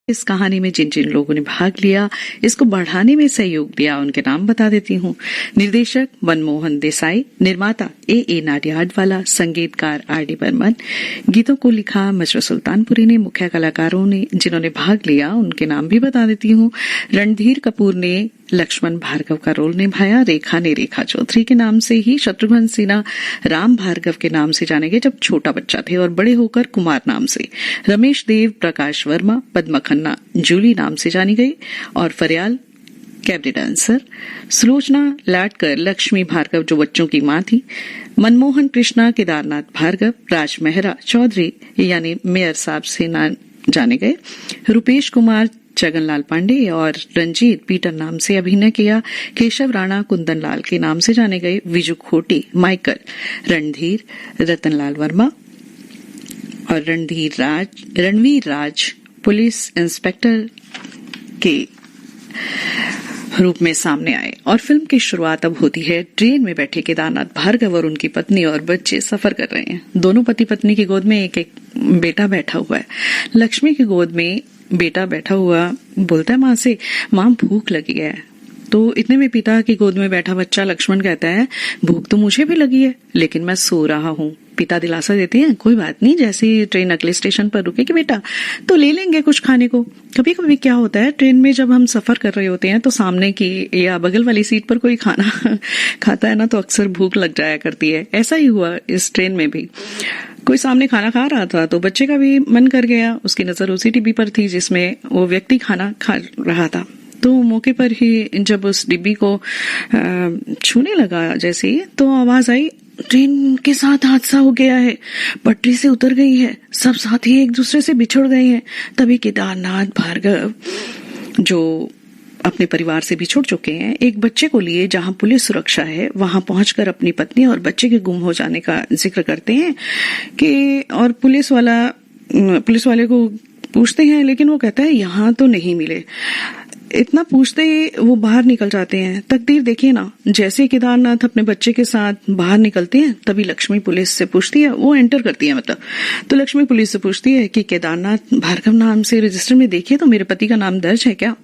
इस कहानी में जिन जिन लोगों ने भाग लिया, इसको बढ़ाने में सहयोग दिया, उनके नाम बता देती हूँ। निर्देशक मनमोहन देसाई, निर्माता ए नाडियाडवाला, संगीतकार आर.डी. बर्मन, गीतों को लिखा मजरू सुल्तानपुरी ने। मुख्य कलाकारों ने जिन्होंने भाग लिया उनके नाम भी बता देती हूँ। रणधीर कपूर ने लक्ष्मण भार्गव का रोल निभाया। रेखा ने रेखा चौधरी के नाम से ही, शत्रुघ्न सिन्हा राम भार्गव के नाम से जाने गए जब छोटा बच्चा थे और बड़े होकर कुमार नाम से। रमेश देव, प्रकाश वर्मा, पद्मा खन्ना जूली नाम से जानी गई और फरियाल कैबरे डांसर। सुलोचना लाडकर लक्ष्मी भार्गव जो बच्चों की मां थी। मनमोहन कृष्णा केदारनाथ भार्गव, राज मेहरा चौधरी यानी मेयर साहब से नाम जाने गए। रुपेश कुमार जगनलाल पांडे और रंजीत पीटर नाम से अभिनय किया। केशव राणा कुंदन लाल के नाम से जाने गए। विजू खोटी माइकल, रणधीर रतनलाल वर्मा और रणवीर राज पुलिस इंस्पेक्टर के रूप में सामने आए। और फिल्म की शुरुआत अब होती है। ट्रेन में बैठे केदारनाथ भार्गव और उनकी पत्नी और बच्चे सफर कर रहे हैं। दोनों पति पत्नी की गोद में एक एक बेटा बैठा हुआ है। लक्ष्मी की गोद में बेटा बैठा हुआ बोलता है माँ से, माँ भूख लगी है। तो इतने में पिता की गोद में बैठा बच्चा लक्ष्मण कहता है, भूख तो मुझे भी लगी है लेकिन मैं सो रहा हूँ। पिता दिलासा देते हैं, कोई बात नहीं, जैसे ही ट्रेन अगले स्टेशन पर रुकेगी बेटा तो ले लेंगे कुछ खाने को। कभी कभी क्या होता है, ट्रेन में जब हम सफर कर रहे होते हैं तो सामने की या बगल वाली सीट पर कोई खाना खाता है ना, तो अक्सर भूख लग जाया करती है। ऐसा ही हुआ इस ट्रेन में भी। कोई सामने खाना खा रहा था तो बच्चे का भी मन कर गया। उसकी नजर उसी डिब्बी पर थी जिसमें वो व्यक्ति खाना खा रहा था। तो मौके पर ही जब उस डिब्बी को छूने लगा जैसे ही, तो आवाज आई, ट्रेन के साथ हादसा हो गया है, पटरी से उतर गई है, सब साथी एक दूसरे से बिछड़ गए हैं। तभी केदारनाथ भार्गव जो अपने परिवार से बिछुड़ चुके हैं, एक बच्चे को लिए जहां पुलिस सुरक्षा है वहां पहुंचकर अपनी पत्नी और बच्चे के गुम हो जाने का जिक्र करते हैं कि, और पुलिस वाले को पूछते हैं लेकिन वो कहता है यहाँ तो नहीं मिले। इतना पूछते ही वो बाहर निकल जाते हैं। तकदीर देखिए ना, जैसे केदारनाथ अपने बच्चे के साथ बाहर निकलते हैं तभी लक्ष्मी पुलिस से पूछती है, वो एंटर करती है मतलब, तो लक्ष्मी पुलिस से पूछती है कि केदारनाथ भार्गव नाम से रजिस्टर में देखिए तो मेरे पति का नाम दर्ज है क्या।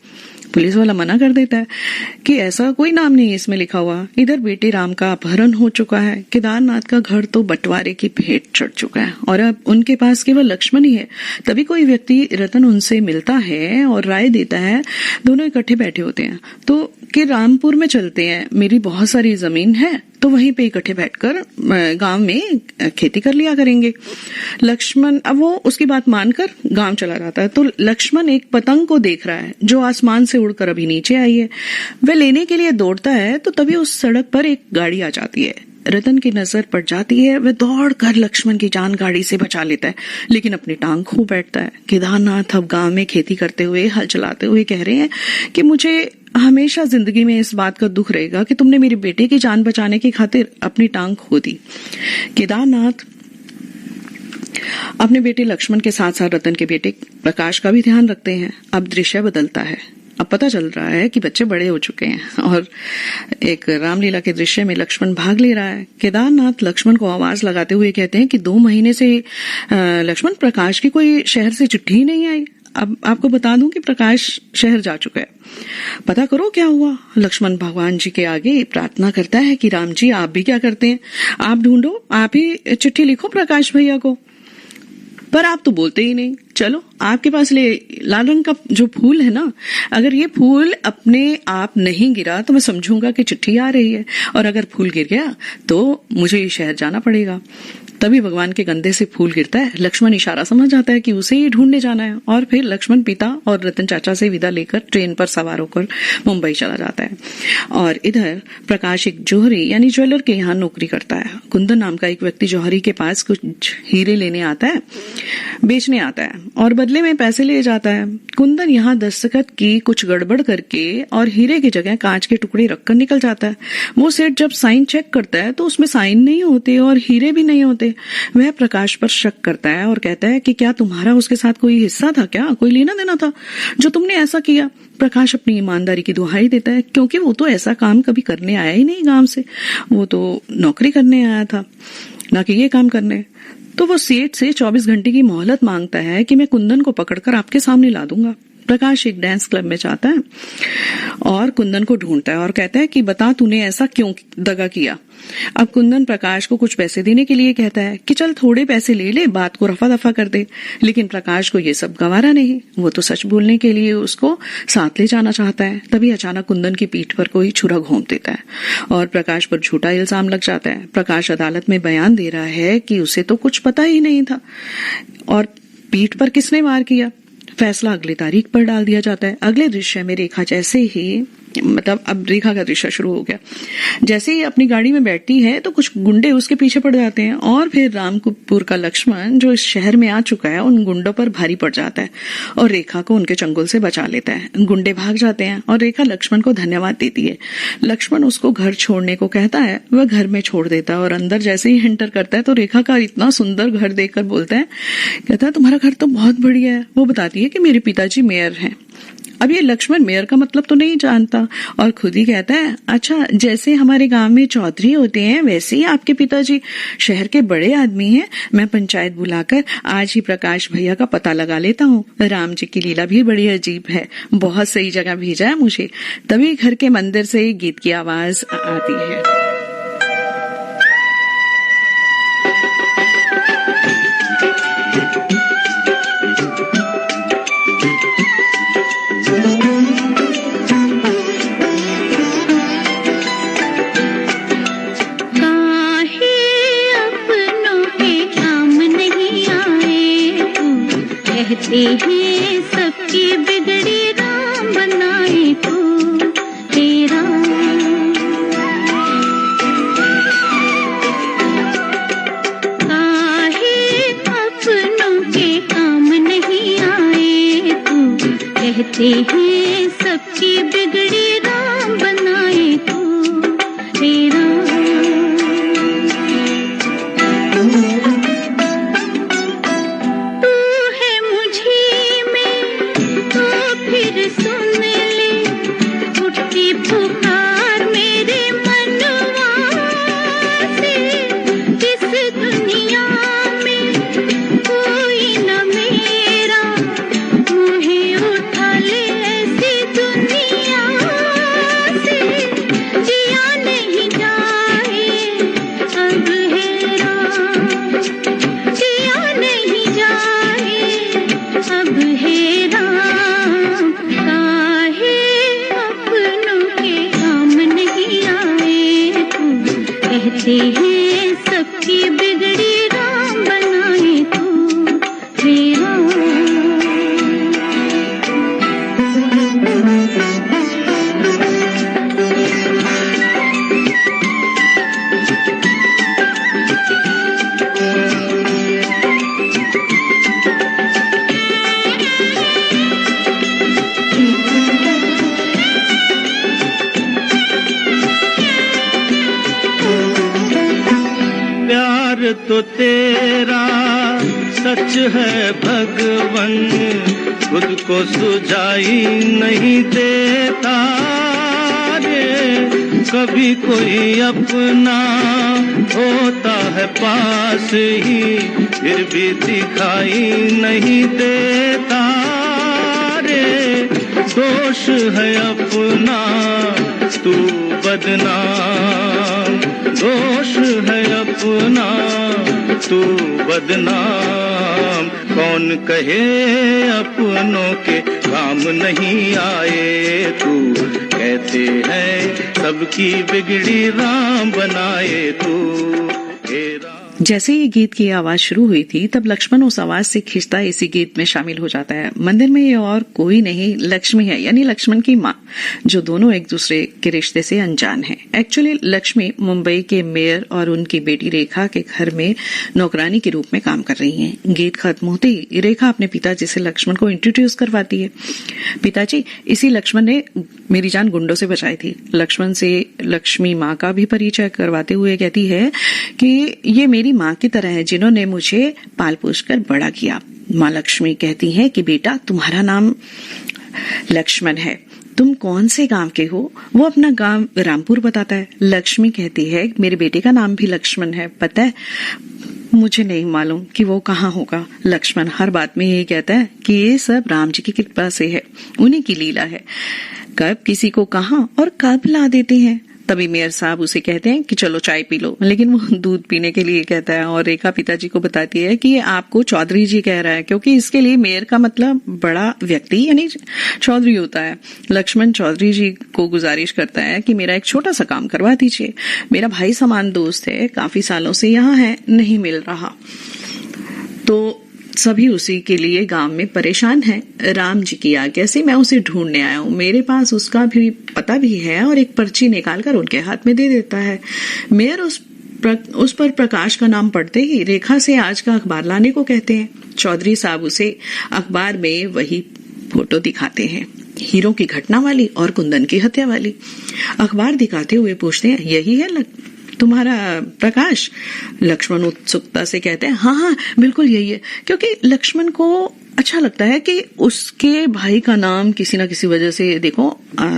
पुलिस वाला मना कर देता है कि ऐसा कोई नाम नहीं है इसमें लिखा हुआ। इधर बेटे राम का अपहरण हो चुका है, केदारनाथ का घर तो बंटवारे की भेंट चढ़ चुका है और अब उनके पास केवल लक्ष्मण ही है। तभी कोई व्यक्ति रतन उनसे मिलता है और राय देता है। दोनों इकट्ठे बैठे होते हैं तो कि रामपुर में चलते हैं, मेरी बहुत सारी जमीन है तो वहीं पे इकट्ठे बैठकर गांव में खेती कर लिया करेंगे। लक्ष्मण अब वो उसकी बात मानकर गांव चला जाता है। तो लक्ष्मण एक पतंग को देख रहा है जो आसमान से उड़कर अभी नीचे आई है। वह लेने के लिए दौड़ता है तो तभी उस सड़क पर एक गाड़ी आ जाती है। रतन की नजर पड़ जाती है। वह दौड़कर लक्ष्मण की जान गाड़ी से बचा लेता है लेकिन अपनी टांग खो बैठता है। केदारनाथ अब गांव में खेती करते हुए, हल चलाते हुए कह रहे हैं कि मुझे हमेशा जिंदगी में इस बात का दुख रहेगा कि तुमने मेरे बेटे की जान बचाने की खातिर अपनी टांग खो दी। केदारनाथ अपने बेटे लक्ष्मण के साथ साथ रतन के बेटे प्रकाश का भी ध्यान रखते हैं। अब दृश्य बदलता है। अब पता चल रहा है कि बच्चे बड़े हो चुके हैं और एक रामलीला के दृश्य में लक्ष्मण भाग ले रहा है। केदारनाथ लक्ष्मण को आवाज लगाते हुए कहते हैं कि 2 महीने से लक्ष्मण प्रकाश की कोई शहर से चिट्ठी नहीं आई। अब आपको बता दूं कि प्रकाश शहर जा चुका है, पता करो क्या हुआ। लक्ष्मण भगवान जी के आगे प्रार्थना करता है कि राम जी आप भी क्या करते हैं, आप ढूंढो, आप ही चिट्ठी लिखो प्रकाश भैया को, पर आप तो बोलते ही नहीं। चलो आपके पास लाल रंग का जो फूल है ना, अगर ये फूल अपने आप नहीं गिरा तो मैं समझूंगा कि चिट्ठी आ रही है, और अगर फूल गिर गया तो मुझे शहर जाना पड़ेगा। तभी भगवान के कंधे से फूल गिरता है। लक्ष्मण इशारा समझ जाता है कि उसे ही ढूंढने जाना है और फिर लक्ष्मण पिता और रतन चाचा से विदा लेकर ट्रेन पर सवार होकर मुंबई चला जाता है। और इधर प्रकाश एक जौहरी यानी ज्वेलर के यहाँ नौकरी करता है। कुंदन नाम का एक व्यक्ति जौहरी के पास कुछ हीरे लेने आता है, बेचने आता है और बदले में पैसे ले जाता है। कुंदन यहाँ दस्तखत की कुछ गड़बड़ करके और हीरे की जगह कांच के टुकड़े रखकर निकल जाता है। वो सेठ जब साइन चेक करता है तो उसमें साइन नहीं होते और हीरे भी नहीं होते। वह प्रकाश पर शक करता है और कहता है कि क्या तुम्हारा उसके साथ कोई हिस्सा था, क्या कोई लेना देना था जो तुमने ऐसा किया। प्रकाश अपनी ईमानदारी की दुहाई देता है क्योंकि वो तो ऐसा काम कभी करने आया ही नहीं गांव से, वो तो नौकरी करने आया था ना कि ये काम करने। तो वो सेठ से 24 घंटे की मोहलत मांगता है कि मैं कुंदन को पकड़कर आपके सामने ला दूंगा। प्रकाश एक डांस क्लब में जाता है और कुंदन को ढूंढता है और कहता है कि बता तूने ऐसा क्यों दगा किया। अब कुंदन प्रकाश को कुछ पैसे देने के लिए कहता है कि चल थोड़े पैसे ले ले, बात को रफा दफा कर दे, लेकिन प्रकाश को ये सब गंवारा नहीं, वो तो सच बोलने के लिए उसको साथ ले जाना चाहता है। तभी अचानक कुंदन की पीठ पर कोई छुरा घोंप देता है और प्रकाश पर झूठा इल्जाम लग जाता है। प्रकाश अदालत में बयान दे रहा है कि उसे तो कुछ पता ही नहीं था और पीठ पर किसने वार किया। फैसला अगली तारीख पर डाल दिया जाता है। अगले दृश्य में रेखा जैसे ही अब रेखा का दृश्य शुरू हो गया। जैसे ही अपनी गाड़ी में बैठती है तो कुछ गुंडे उसके पीछे पड़ जाते हैं और फिर रामपुर का लक्ष्मण जो इस शहर में आ चुका है उन गुंडों पर भारी पड़ जाता है और रेखा को उनके चंगुल से बचा लेता है। गुंडे भाग जाते हैं और रेखा लक्ष्मण को धन्यवाद देती है। लक्ष्मण उसको घर छोड़ने को कहता है, वह घर में छोड़ देता है और अंदर जैसे ही एंटर करता है तो रेखा का इतना सुंदर घर देखकर बोलता है, कहता है तुम्हारा घर तो बहुत बढ़िया है। वो बताती है कि मेरे पिताजी मेयर हैं। अब ये लक्ष्मण मेयर का मतलब तो नहीं जानता और खुद ही कहता है, अच्छा जैसे हमारे गांव में चौधरी होते हैं वैसे ही आपके पिताजी शहर के बड़े आदमी हैं। मैं पंचायत बुलाकर आज ही प्रकाश भैया का पता लगा लेता हूँ। राम जी की लीला भी बड़ी अजीब है, बहुत सही जगह भेजा है मुझे। तभी घर के मंदिर से गीत की आवाज आती है। कहते हैं सबकी बिगड़ी राम बनाए तू तेरा। काहे अपनों के काम नहीं आए तू, कहते हैं सबकी बिगड़ी राम बनाए तू तेरा। कहते हैं सबकी बिगड़ी राम बनाए तू तेरा। तो तेरा सच है भगवन, खुद को सुझाई नहीं देता रे। कभी कोई अपना होता है पास ही, फिर भी दिखाई नहीं देता रे। दोष है अपना तू बदनाम, दोष है अपना तू बदनाम। कौन कहे अपनों के काम नहीं आए तू, कहते हैं सबकी बिगड़ी राम बनाए तू तेरा। जैसे ये गीत की आवाज शुरू हुई थी तब लक्ष्मण उस आवाज से खिंचता इसी गीत में शामिल हो जाता है। मंदिर में ये और कोई नहीं लक्ष्मी है, यानी लक्ष्मण की माँ, जो दोनों एक दूसरे के रिश्ते से अनजान हैं। एक्चुअली लक्ष्मी मुंबई के मेयर और उनकी बेटी रेखा के घर में नौकरानी के रूप में काम कर रही हैं। गीत खत्म होते ही रेखा अपने पिताजी से लक्ष्मण को इंट्रोड्यूस करवाती है। पिताजी, इसी लक्ष्मण ने मेरी जान गुंडों से बचाई थी। लक्ष्मण से लक्ष्मी माँ का भी परिचय करवाते हुए कहती है कि ये मेरी माँ की तरह है, जिन्होंने मुझे पाल पोस कर बड़ा किया। माँ लक्ष्मी कहती है कि बेटा तुम्हारा नाम लक्ष्मण है, तुम कौन से गांव के हो? वो अपना गांव रामपुर बताता है। लक्ष्मी कहती है मेरे बेटे का नाम भी लक्ष्मण है, पता है मुझे नहीं मालूम कि वो कहाँ होगा। लक्ष्मण हर बात में यही कहता है कि ये सब राम जी की कृपा से है, उन्हीं की लीला है, कब किसी को कहाँ और कब ला देते हैं। तभी मेयर साहब उसे कहते हैं कि चलो चाय पी लो, लेकिन वो दूध पीने के लिए कहता है और रेखा पिताजी को बताती है कि ये आपको चौधरी जी कह रहा है, क्योंकि इसके लिए मेयर का मतलब बड़ा व्यक्ति यानी चौधरी होता है। लक्ष्मण चौधरी जी को गुजारिश करता है कि मेरा एक छोटा सा काम करवा दीजिए, मेरा भाई समान दोस्त है, काफी सालों से यहाँ है, नहीं मिल रहा। तो सभी उसी के लिए गांव में परेशान हैं। राम जी की आज्ञा से मैं उसे ढूंढने आया हूँ, मेरे पास उसका भी पता भी है और एक पर्ची निकालकर उनके हाथ में दे देता है। मेयर उस पर प्रकाश का नाम पढ़ते ही रेखा से आज का अखबार लाने को कहते हैं। चौधरी साहब उसे अखबार में वही फोटो दिखाते हैं, हीरो की घटना वाली और कुंदन की हत्या वाली। अखबार दिखाते हुए पूछते हैं, यही है तुम्हारा प्रकाश? लक्ष्मण उत्सुकता से कहते हैं, हाँ बिल्कुल यही है, क्योंकि लक्ष्मण को अच्छा लगता है कि उसके भाई का नाम किसी न किसी वजह से देखो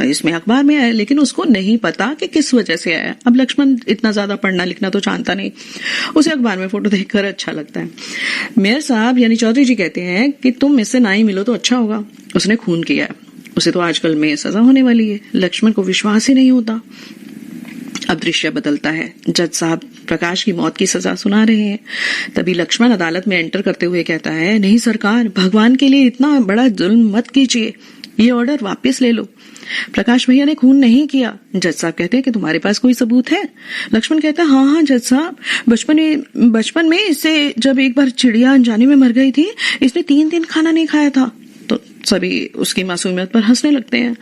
इसमें अखबार में आया, लेकिन उसको नहीं पता कि किस वजह से आया। अब लक्ष्मण इतना ज्यादा पढ़ना लिखना तो जानता नहीं, उसे अखबार में फोटो देखकर अच्छा लगता है। मेयर साहब यानी चौधरी जी कहते हैं कि तुम इससे ना ही मिलो तो अच्छा होगा, उसने खून किया, उसे तो आजकल में सजा होने वाली है। लक्ष्मण को विश्वास ही नहीं होता। अब दृश्य बदलता है, जज साहब प्रकाश की मौत की सजा सुना रहे हैं। तभी लक्ष्मण अदालत में एंटर करते हुए कहता है, नहीं सरकार, भगवान के लिए इतना बड़ा जुल्म मत कीजिए, ये ऑर्डर वापस ले लो। प्रकाश भैया ने खून नहीं किया। जज साहब कहते हैं कि तुम्हारे पास कोई सबूत है? लक्ष्मण कहता है, हाँ जज साहब, बचपन में इससे जब एक बार चिड़िया अनजाने में मर गई थी, इसने 3 दिन खाना नहीं खाया था। तो सभी उसकी मासूमियत पर हंसने लगते हैं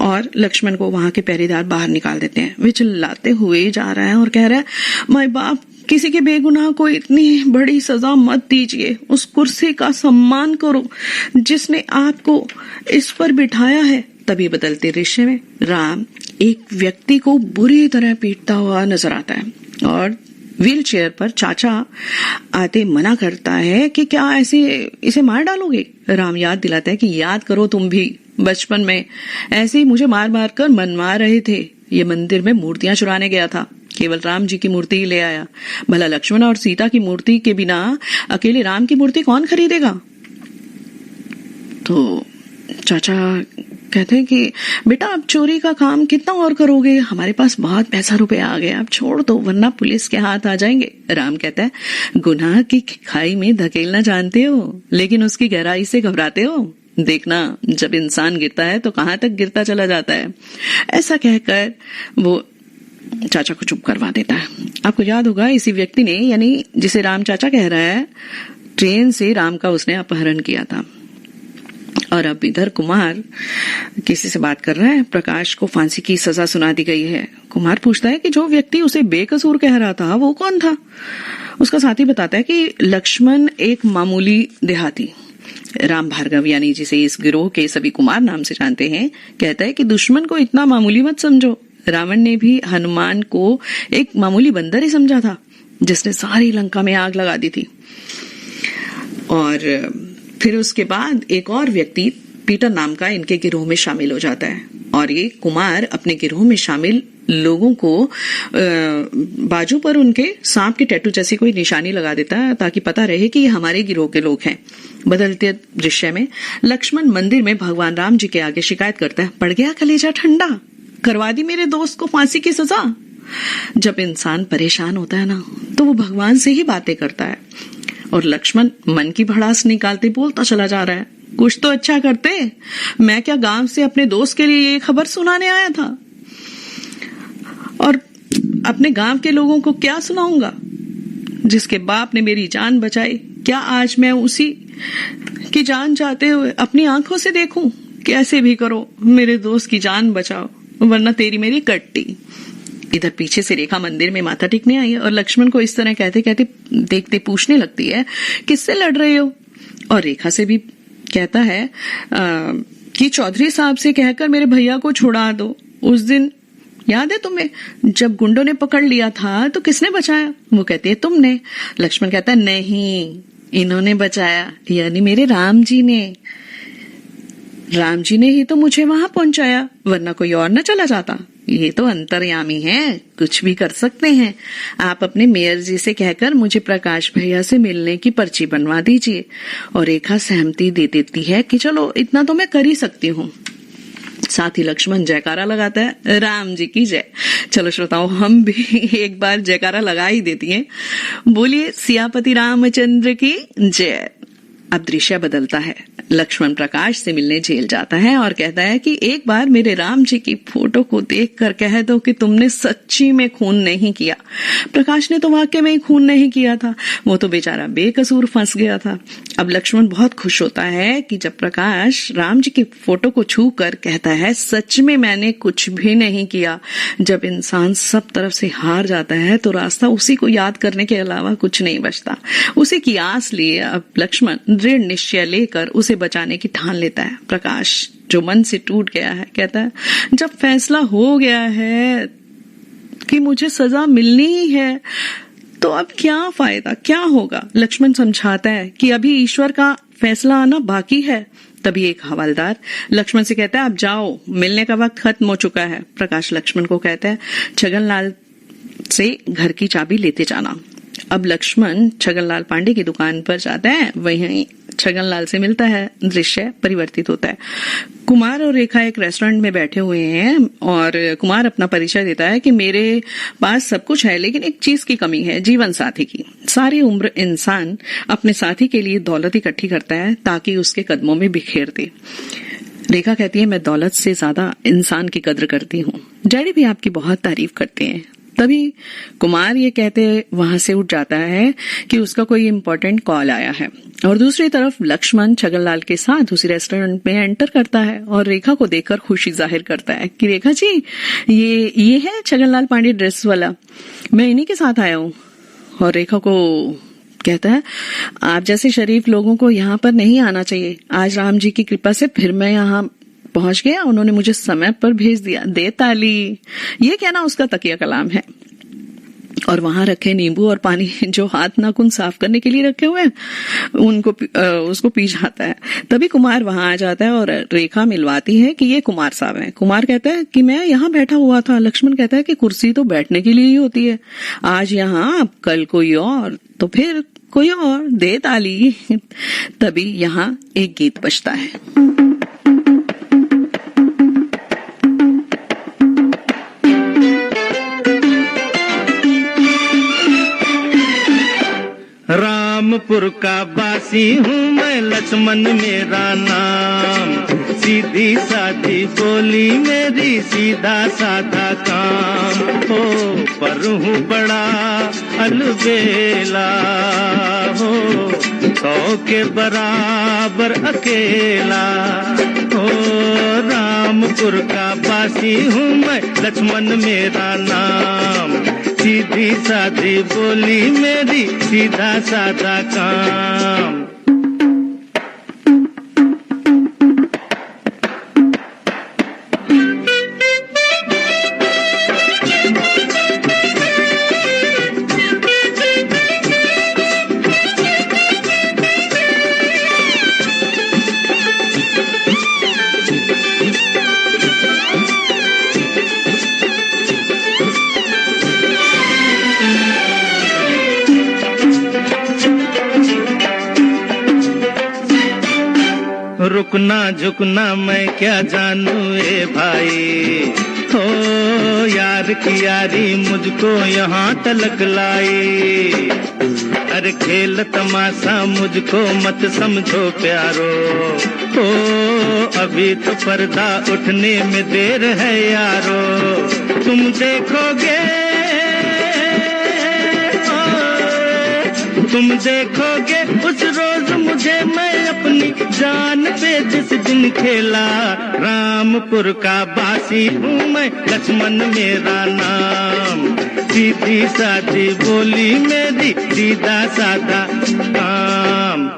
और लक्ष्मण को वहां के पहरेदार बाहर निकाल देते हैं। वे चिल्लाते हुए जा रहा है और कह रहा है, माय बाप, किसी के बेगुनाह को इतनी बड़ी सजा मत दीजिए, उस कुर्सी का सम्मान करो जिसने आपको इस पर बिठाया है। तभी बदलते दृश्य में राम एक व्यक्ति को बुरी तरह पीटता हुआ नजर आता है और व्हील चेयर पर चाचा आते मना करता है कि क्या ऐसे इसे मार डालोगे। राम याद दिलाता है कि याद करो तुम भी बचपन में ऐसे ही मुझे मार मार कर मनवा रहे थे। ये मंदिर में मूर्तियां चुराने गया था, केवल राम जी की मूर्ति ही ले आया। भला लक्ष्मण और सीता की मूर्ति के बिना अकेले राम की मूर्ति कौन खरीदेगा? तो चाचा कहते हैं कि बेटा अब चोरी का काम कितना और करोगे, हमारे पास बहुत पैसा रुपया आ गया, अब छोड़ दो वरना पुलिस के हाथ आ जाएंगे। राम कहता है, गुनाह की खाई में धकेलना जानते हो लेकिन उसकी गहराई से घबराते हो। देखना जब इंसान गिरता है तो कहां तक गिरता चला जाता है। ऐसा कहकर वो चाचा को चुप करवा देता है। आपको याद होगा इसी व्यक्ति ने यानी जिसे राम चाचा कह रहा है, ट्रेन से राम का उसने अपहरण किया था। और अब इधर कुमार किसी से बात कर रहा है। प्रकाश को फांसी की सजा सुना दी गई है। कुमार पूछता है कि जो व्यक्ति उसे बेकसूर कह रहा था वो कौन था। उसका साथी बताता है कि लक्ष्मण एक मामूली देहाती। राम भार्गव यानी जिसे इस गिरोह के सभी कुमार नाम से जानते हैं कहता है कि दुश्मन को इतना मामूली मत समझो। रावण ने भी हनुमान को एक मामूली बंदर ही समझा था जिसने सारी लंका में आग लगा दी थी। और फिर उसके बाद एक और व्यक्ति पीटर नाम का इनके गिरोह में शामिल हो जाता है और ये कुमार अपने गिरोह में शामिल लोगों को बाजू पर उनके सांप के टैटू जैसी कोई निशानी लगा देता है ताकि पता रहे कि ये हमारे गिरोह के लोग हैं। बदलते दृश्य में लक्ष्मण मंदिर में भगवान राम जी के आगे शिकायत करता है, पड़ गया कलेजा ठंडा, करवा दी मेरे दोस्त को फांसी की सजा। जब इंसान परेशान होता है ना तो वो भगवान से ही बातें करता है और लक्ष्मण मन की भड़ास निकालते बोलता चला जा रहा है, कुछ तो अच्छा करते, मैं क्या गांव से अपने दोस्त के लिए ये खबर सुनाने आया था और अपने गांव के लोगों को क्या सुनाऊंगा। जिसके बाप ने मेरी जान बचाई, क्या आज मैं उसी की जान जाते हुए अपनी आंखों से देखूं? कैसे भी करो मेरे दोस्त की जान बचाओ वरना तेरी मेरी कट्टी। इधर पीछे से रेखा मंदिर में माथा टेकने आई है और लक्ष्मण को इस तरह कहते कहते देखते पूछने लगती है, किससे लड़ रहे हो? और रेखा से भी कहता है कि चौधरी साहब से कहकर मेरे भैया को छुड़ा दो। उस दिन याद है तुम्हें जब गुंडों ने पकड़ लिया था तो किसने बचाया? वो कहती है तुमने। लक्ष्मण कहता है नहीं, इन्होंने बचाया, यानी मेरे राम जी ने। राम जी ने ही तो मुझे वहां पहुंचाया वरना कोई और न चला जाता। ये तो अंतर्यामी है, कुछ भी कर सकते हैं। आप अपने मेयर जी से कहकर मुझे प्रकाश भैया से मिलने की पर्ची बनवा दीजिए। और रेखा सहमति दे देती है कि चलो इतना तो मैं कर ही सकती हूँ। साथ ही लक्ष्मण जयकारा लगाता है, राम जी की जय। चलो श्रोताओ, हम भी एक बार जयकारा लगा ही देती हैं। बोलिए सियापति रामचंद्र की जय। अब दृश्य बदलता है। लक्ष्मण प्रकाश से मिलने जेल जाता है और कहता है कि एक बार मेरे राम जी की फोटो को देखकर कह दो कि तुमने सच्ची में खून नहीं किया। प्रकाश ने तो वाकई में खून नहीं किया था, वो तो बेचारा बेकसूर फंस गया था। अब लक्ष्मण बहुत खुश होता है कि जब प्रकाश राम जी की फोटो को छू कर कहता है सच में मैंने कुछ भी नहीं किया। जब इंसान सब तरफ से हार जाता है तो रास्ता उसी को याद करने के अलावा कुछ नहीं बचता। उसी की आस लिए अब लक्ष्मण दृढ़ निश्चय लेकर उसे बचाने की ठान लेता है। प्रकाश जो मन से टूट गया है कहता है जब फैसला हो गया है कि मुझे सजा मिलनी ही है तो अब क्या फायदा, क्या होगा। लक्ष्मण समझाता है कि अभी ईश्वर का फैसला आना बाकी है। तभी एक हवलदार लक्ष्मण से कहता है अब जाओ, मिलने का वक्त खत्म हो चुका है। प्रकाश लक्ष्मण को कहता है छगनलाल से घर की चाबी लेते जाना। अब लक्ष्मण छगनलाल पांडे की दुकान पर जाता है, वहीं छगनलाल से मिलता है। दृश्य परिवर्तित होता है। कुमार और रेखा एक रेस्टोरेंट में बैठे हुए हैं और कुमार अपना परिचय देता है कि मेरे पास सब कुछ है लेकिन एक चीज की कमी है, जीवन साथी की। सारी उम्र इंसान अपने साथी के लिए दौलत इकट्ठी करता है ताकि उसके कदमों में बिखेर दे। रेखा कहती है मैं दौलत से ज्यादा इंसान की कद्र करती हूँ। डैडी भी आपकी बहुत तारीफ करते हैं। तभी कुमार ये कहते वहां से उठ जाता है कि उसका कोई इम्पोर्टेंट कॉल आया है। और दूसरी तरफ लक्ष्मण छगनलाल के साथ उसी रेस्टोरेंट में एंटर करता है और रेखा को देखकर खुशी जाहिर करता है कि रेखा जी ये है छगनलाल पांडे ड्रेस वाला, मैं इन्हीं के साथ आया हूँ। और रेखा को कहता है आप जैसे शरीफ लोगों को यहाँ पर नहीं आना चाहिए। आज राम जी की कृपा से फिर मैं यहाँ पहुंच गया, उन्होंने मुझे समय पर भेज दिया। दे ताली, ये कहना उसका तकिया कलाम है। और वहां रखे नींबू और पानी जो हाथ नाखून साफ करने के लिए रखे हुए हैं उसको पी जाता है। तभी कुमार वहां आ जाता है और रेखा मिलवाती है कि ये कुमार साहब हैं। कुमार कहता है कि मैं यहाँ बैठा हुआ था। लक्ष्मण कहता है कि कुर्सी तो बैठने के लिए ही होती है, आज यहाँ कल कोई और तो फिर कोई और, दे ताली। तभी यहाँ एक गीत बजता है। रामपुर का बासी हूँ मैं, लक्ष्मण मेरा नाम। सीधी सादी बोली मेरी, सीधा साधा काम। हो पर हूँ बड़ा अलबेला, हो 100 के बराबर अकेला। हो रामपुर का बासी हूँ मैं, लक्ष्मण मेरा नाम। सीधी सादी बोली मेरी, सीधा साधा काम। रुकना झुकना मैं क्या जानू ए भाई, हो यार की यारी मुझको यहाँ तलक लाई। अरे खेल तमाशा मुझको मत समझो प्यारो, हो अभी तो पर्दा उठने में देर है यारो। तुम देखोगे तुम देखोगे उस रोज मुझे, मैं अपनी जान पे जिस दिन खेला। रामपुर का बासी हूँ मैं, लक्ष्मण मेरा नाम। सीधी सादी बोली मेरी, सीधा साधा काम।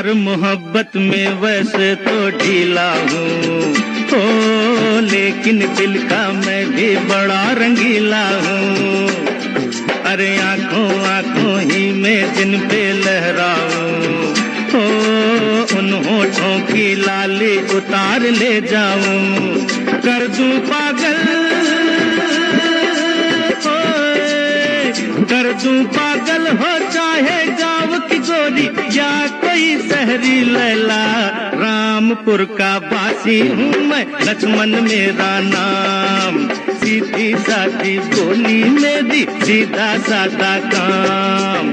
पर मोहब्बत में वैसे तो ढीला हूँ, ओ लेकिन दिल का मैं भी बड़ा रंगीला हूँ। अरे आंखों आंखों ही में जिन पे लहराऊं, ओ उन होठों की लाली उतार ले जाऊं। कर दूं पागल, कर दूं पागल हो चाहे गाँव की गोरी या कोई शहरी लैला। रामपुर का बासी हूँ मैं, लक्ष्मण मेरा नाम। सीधी सादी बोली मेरी, सीधा सादा काम।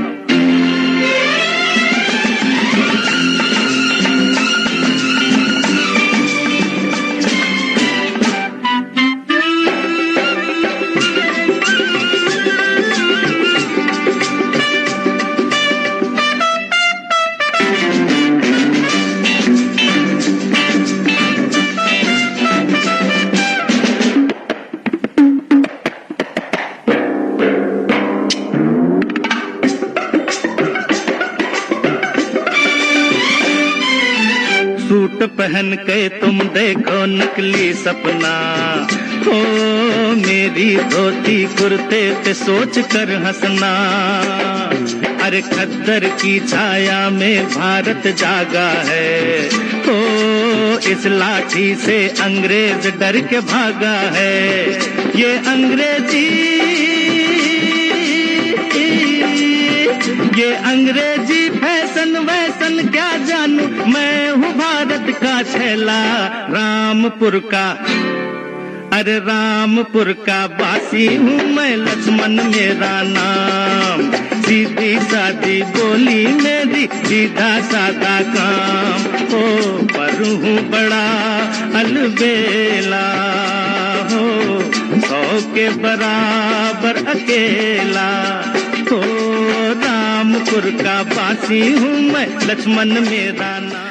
सूट पहन के तुम देखो नकली सपना, ओ मेरी धोती कुर्ते पे सोच कर हंसना। अरे खद्दर की छाया में भारत जागा है, ओ इस लाठी से अंग्रेज डर के भागा है। ये अंग्रेजी फैशन वैसन क्या जानू, मैं हूँ भारत का छैला। रामपुर का, अरे रामपुर का बासी हूँ मैं, लक्ष्मण मेरा नाम। सीधी सादी बोली मेरी, सीधा सादा काम। ओ पर हूँ बड़ा अलबेला, हो 100 के बराबर अकेला। ओ रामपुर का बासी हूँ मैं, लक्ष्मण मेरा नाम।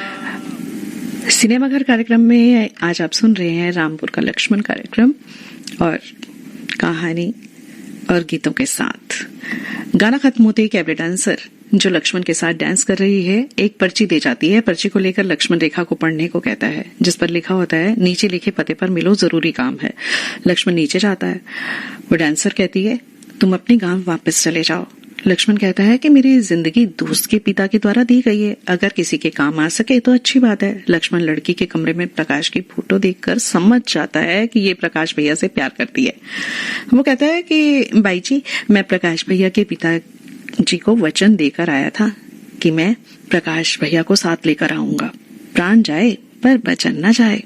सिनेमा घर कार्यक्रम में आज आप सुन रहे हैं रामपुर का लक्ष्मण कार्यक्रम, और कहानी और गीतों के साथ गाना खत्म होते ही कैबरे डांसर जो लक्ष्मण के साथ डांस कर रही है एक पर्ची दे जाती है। पर्ची को लेकर लक्ष्मण रेखा को पढ़ने को कहता है, जिस पर लिखा होता है नीचे लिखे पते पर मिलो, जरूरी काम है। लक्ष्मण नीचे जाता है। वो डांसर कहती है तुम अपने गांव वापस चले जाओ। लक्ष्मण कहता है कि मेरी जिंदगी दोस्त के पिता के द्वारा दी गई है, अगर किसी के काम आ सके तो अच्छी बात है। लक्ष्मण लड़की के कमरे में प्रकाश की फोटो देखकर समझ जाता है कि ये प्रकाश भैया से प्यार करती है। वो कहता है कि बाई जी, मैं प्रकाश भैया के पिता जी को वचन देकर आया था कि मैं प्रकाश भैया को साथ लेकर आऊंगा, प्राण जाए पर वचन न जाए।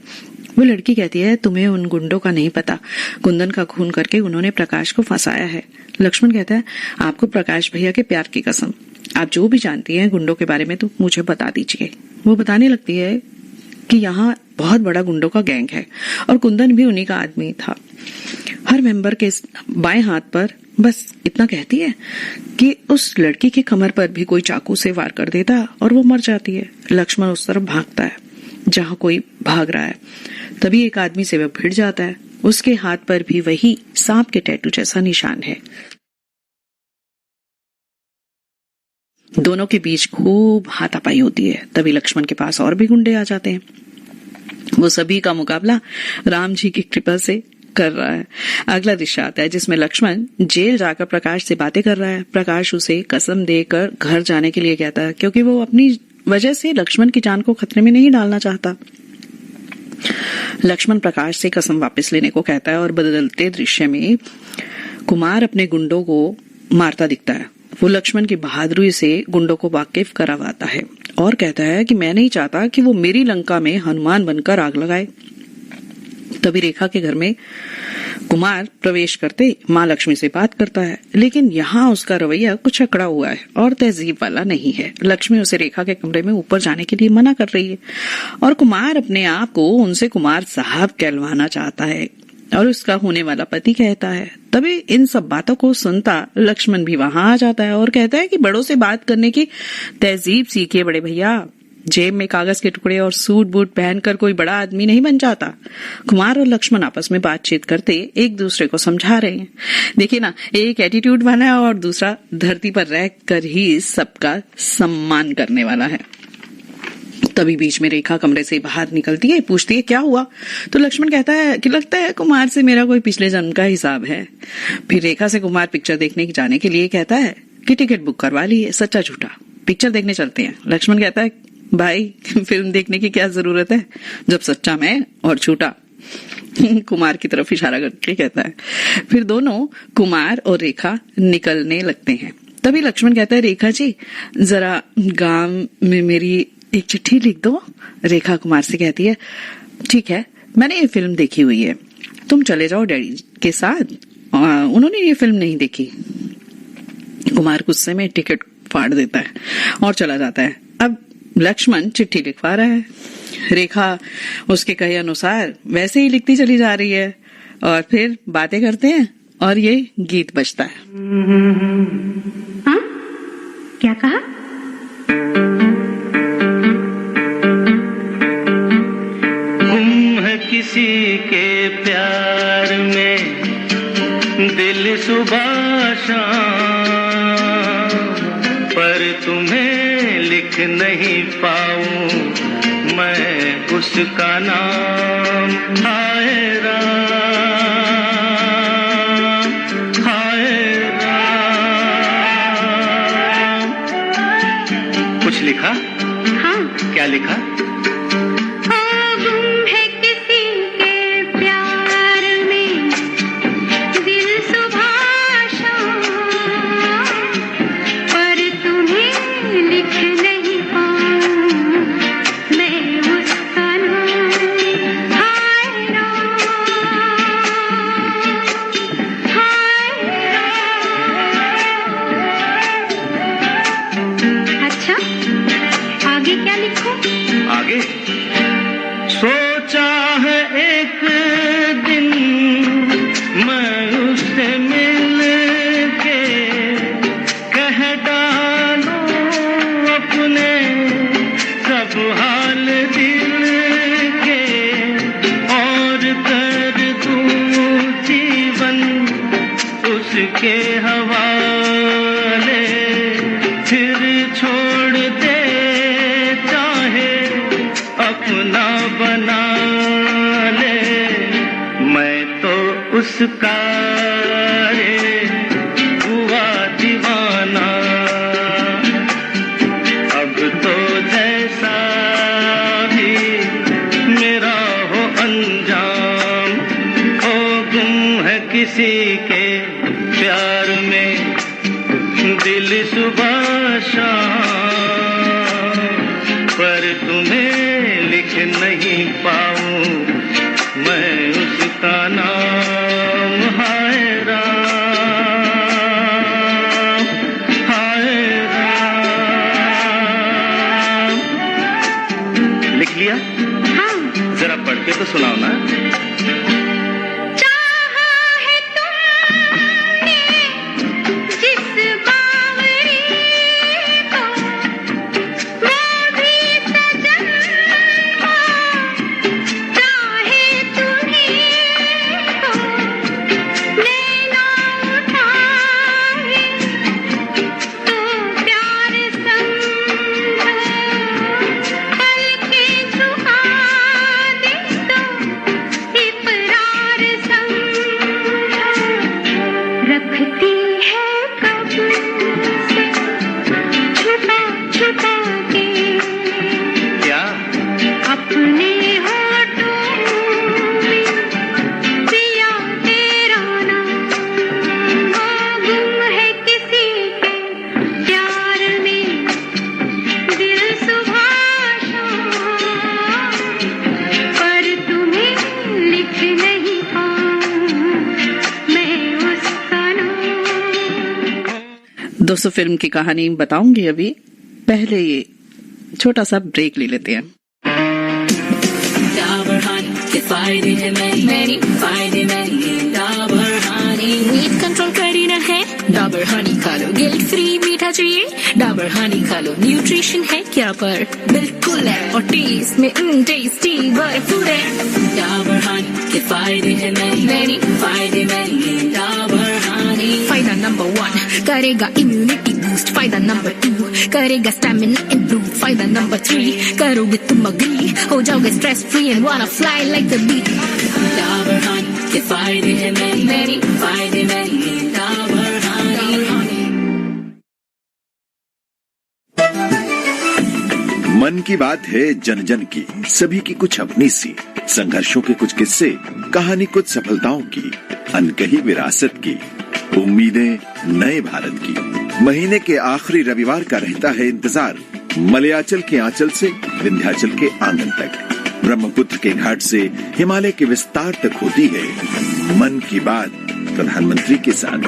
वो लड़की कहती है तुम्हें उन गुंडों का नहीं पता, कुंदन का खून करके उन्होंने प्रकाश को फंसाया है। लक्ष्मण कहता है आपको प्रकाश भैया के प्यार की कसम, आप जो भी जानती हैं गुंडों के बारे में तो मुझे बता दीजिए। वो बताने लगती है कि यहाँ बहुत बड़ा गुंडों का गैंग है और कुंदन भी उन्हीं का आदमी था। हर मेंबर के बाएं हाथ पर, बस इतना कहती है कि उस लड़की की कमर पर भी कोई चाकू से वार कर देता और वो मर जाती है। लक्ष्मण उस तरफ भागता है जहां कोई भाग रहा है। तभी एक आदमी से वह भिड़ जाता है। उसके हाथ पर भी वही सांप के टैटू जैसा निशान है। दोनों के बीच खूब हाथापाई होती है। तभी लक्ष्मण के पास और भी गुंडे आ जाते हैं। वो सभी का मुकाबला राम जी की कृपा से कर रहा है। अगला दृश्य आता है जिसमें लक्ष्मण जेल जाकर प्रकाश से बातें कर रहा है। प्रकाश उसे कसम देकर घर जाने के लिए कहता है क्योंकि वो अपनी वजह से लक्ष्मण की जान को खतरे में नहीं डालना चाहता। लक्ष्मण प्रकाश से कसम वापस लेने को कहता है और बदलते दृश्य में कुमार अपने गुंडों को मारता दिखता है। वो लक्ष्मण की बहादुरी से गुंडों को वाकिफ करवाता है और कहता है कि मैं नहीं चाहता कि वो मेरी लंका में हनुमान बनकर आग लगाए। तभी रेखा के घर में कुमार प्रवेश करते माँ लक्ष्मी से बात करता है, लेकिन यहाँ उसका रवैया कुछ अकड़ा हुआ है और तहजीब वाला नहीं है। लक्ष्मी उसे रेखा के कमरे में ऊपर जाने के लिए मना कर रही है और कुमार अपने आप को उनसे कुमार साहब कहलवाना चाहता है और उसका होने वाला पति कहता है। तभी इन सब बातों को सुनता लक्ष्मण भी वहां आ जाता है और कहता है कि बड़ों से बात करने की तहजीब सीखिए बड़े भैया। जेब में कागज के टुकड़े और सूट बूट पहनकर कोई बड़ा आदमी नहीं बन जाता। कुमार और लक्ष्मण आपस में बातचीत करते एक दूसरे को समझा रहे हैं। देखिए ना, एक एटीट्यूड वाला है और दूसरा धरती पर रह कर ही सबका सम्मान करने वाला है। तभी बीच में रेखा कमरे से बाहर निकलती है, पूछती है क्या हुआ। तो लक्ष्मण कहता है कि लगता है कुमार से मेरा कोई पिछले जन्म का हिसाब है। फिर रेखा से कुमार पिक्चर देखने जाने के लिए कहता है कि टिकट बुक करवा ली है, सच्चा झूठा पिक्चर देखने चलते हैं। लक्ष्मण कहता है भाई फिल्म देखने की क्या जरूरत है जब सच्चा मैं और झूठा कुमार की तरफ इशारा करके कहता है। फिर दोनों कुमार और रेखा निकलने लगते हैं। तभी लक्ष्मण कहता है रेखा जी जरा गांव में मेरी एक चिट्ठी लिख दो। रेखा कुमार से कहती है ठीक है, मैंने ये फिल्म देखी हुई है, तुम चले जाओ डैडी के साथ, उन्होंने ये फिल्म नहीं देखी। कुमार गुस्से में टिकट फाड़ देता है और चला जाता है। अब लक्ष्मण चिट्ठी लिखवा रहा है, रेखा उसके कहे अनुसार वैसे ही लिखती चली जा रही है और फिर बातें करते हैं और ये गीत बजता है। हाँ? क्या कहा? गुम है किसी के प्यार में दिल सुबह शाम, पर तुम्हें लिख नहीं पाऊं मैं उसका नाम। हाय राम, हाय राम। कुछ लिखा? हाँ। क्या लिखा? आगे सोचा है एक दिन मैं उससे मिल के कह डालूं अपने सब हाल दिल के, और कर दूं जीवन उसके हवाले, फिर छोड़ दे अपना बना ले। मैं तो उसका रे हुआ दीवाना, अब तो जैसा भी मेरा हो अंजाम। ओ गुम है किसी के प्यार में दिल सुबह शाम, पर तुम्हें लिख नहीं पाऊं मैं उसका नाम। हाय राम, हाय राम। लिख लिया? हाँ। जरा पढ़ के तो सुनाओ ना। दोस्तों फिल्म की कहानी बताऊंगी अभी, पहले ये छोटा सा ब्रेक ले लेते हैं। डाबर हानी के फायदे हैं मैनी फायदे मैनी डाबर हानी वेट कंट्रोल करीना है डाबर हानी खा लो, गिल्ट फ्री मीठा चाहिए डाबर हानी खा लो, न्यूट्रिशन है क्या पर बिल्कुल है, और टेस्ट में टेस्टी भरपूर है। डाबर हानी के फायदे हैं मैनी फायदे मैनी डाबर हानी। फायदा नंबर 1 करेगा इम्यूनिटी boost, फायदा नंबर 2 करेगा स्टैमिना improve, फायदा नंबर 3 करोगे तुम अग्री, हो जाओगे stress free and wanna fly like the bee. Dabur Honey के फायदे हैं many, फायदे many, डाबर हनी. मन की बात है जन जन की, सभी की कुछ अपनी सी, संघर्षों के कुछ किस्से, कहानी कुछ सफलताओं की, अनकही विरासत की, उम्मीदें नए भारत की। महीने के आखिरी रविवार का रहता है इंतजार, मलयाचल के आंचल से विंध्याचल के आंगन तक, ब्रह्मपुत्र के घाट से हिमालय के विस्तार तक होती है मन की बात प्रधानमंत्री के साथ।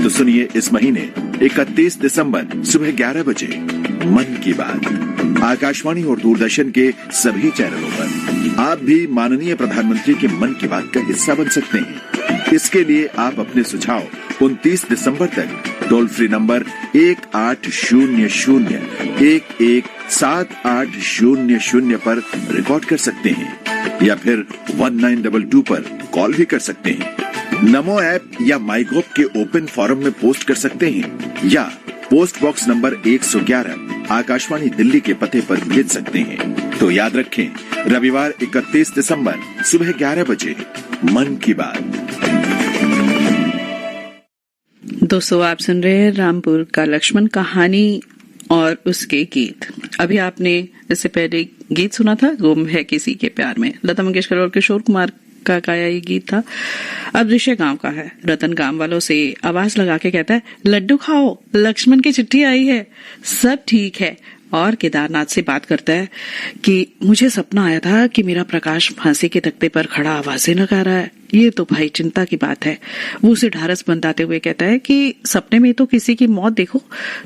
तो सुनिए इस महीने 31 दिसंबर सुबह 11 बजे मन की बात आकाशवाणी और दूरदर्शन के सभी चैनलों पर। आप भी माननीय प्रधानमंत्री के मन की बात का हिस्सा बन सकते हैं। इसके लिए आप अपने सुझाव 29 दिसंबर तक टोल फ्री नंबर 1800-117800 पर रिकॉर्ड कर सकते हैं या फिर 1922 पर कॉल भी कर सकते हैं। नमो ऐप या माईगोव के ओपन फोरम में पोस्ट कर सकते हैं या post box number 111 Akashvani Delhi के पते पर भेज सकते हैं। तो याद रखें, रविवार 31 दिसंबर सुबह 11 बजे मन की बात। दोस्तों, आप सुन रहे हैं रामपुर का लक्ष्मण कहानी और उसके गीत। अभी आपने इससे पहले गीत सुना था गुम है किसी के प्यार में, लता मंगेशकर और किशोर कुमार का गाया ये गीत था। अब दृश्य गांव का है। रतन गांव वालों से आवाज लगा के कहता है, लड्डू खाओ, लक्ष्मण की चिट्ठी आई है, सब ठीक है। और केदारनाथ से बात करता है कि मुझे सपना आया था कि मेरा प्रकाश फांसी के तख्ते पर खड़ा आवाजें लगा रहा है। ये तो भाई चिंता की बात है। वो उसे ढारस बंधाते हुए कहता है कि सपने में तो किसी की मौत देखो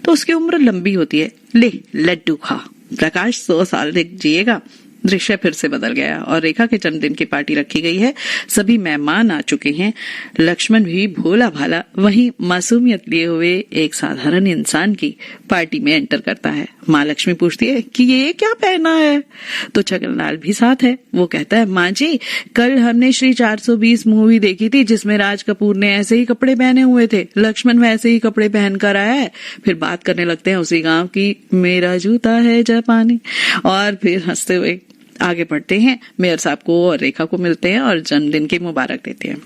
तो उसकी उम्र लंबी होती है, ले लड्डू खा, प्रकाश 100 साल तक जिएगा। दृश्य फिर से बदल गया और रेखा के जन्मदिन की पार्टी रखी गई है। सभी मेहमान आ चुके हैं। लक्ष्मण भी भोला भाला वहीं मासूमियत लिए हुए एक साधारण इंसान की पार्टी में एंटर करता है। माँ लक्ष्मी पूछती है कि ये क्या पहना है, तो छगनलाल भी साथ है। वो कहता है, माँ जी कल हमने श्री 420 मूवी देखी थी जिसमें राज कपूर ने ऐसे ही कपड़े पहने हुए थे, लक्ष्मण वैसे ही कपड़े पहन कर आया है। फिर बात करने लगते हैं उसी गाँव की, मेरा जूता है जापानी। और फिर हंसते हुए आगे बढ़ते हैं। मेयर साहब को और रेखा को मिलते हैं और जन्मदिन की मुबारक देते हैं।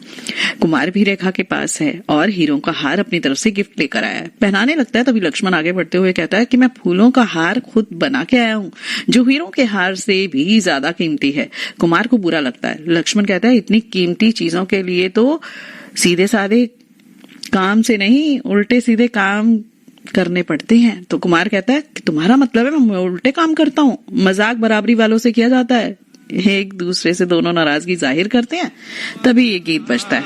कुमार भी रेखा के पास है और हीरों का हार अपनी तरफ से गिफ्ट लेकर आया है, पहनाने लगता है। तभी लक्ष्मण आगे बढ़ते हुए कहता है कि मैं फूलों का हार खुद बना के आया हूँ जो हीरों के हार से भी ज्यादा कीमती है। कुमार को बुरा लगता है। लक्ष्मण कहता है, इतनी कीमती चीजों के लिए तो सीधे साधे काम से नहीं उल्टे सीधे काम करने पड़ते हैं। तो कुमार कहता है कि तुम्हारा मतलब है मैं उल्टे काम करता हूँ? मजाक बराबरी वालों से किया जाता है। एक दूसरे से दोनों नाराजगी जाहिर करते हैं। तभी ये गीत बजता है,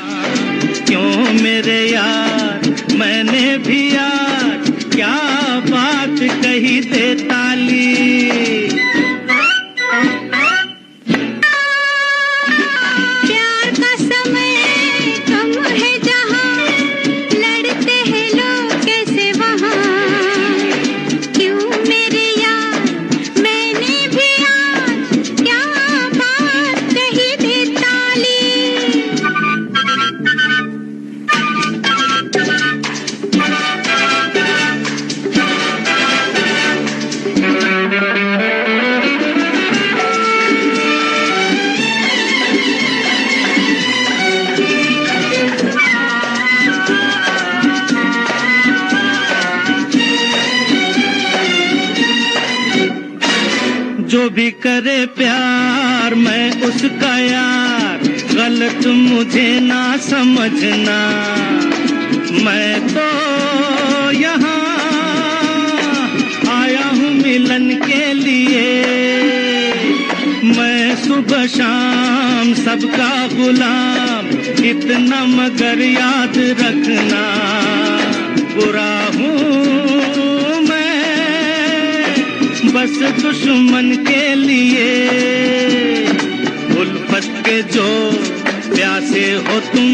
क्यों मेरे यार मैंने भी यार क्या बात कही दे ताली, प्यार का समय कम है जहाँ लड़ते हैं लोग कैसे वहाँ, क्यों मेरे यार मैंने भी आज क्या बात कही दे ताली। जो भी करे प्यार मैं उसका यार, गलत मुझे ना समझना। मैं तो यहाँ आया हूँ मिलन के लिए, मैं सुबह शाम सबका गुलाम, इतना मगर याद रखना बुरा हूँ बस दुश्मन के लिए। उल्फत के जो प्यासे हो तुम,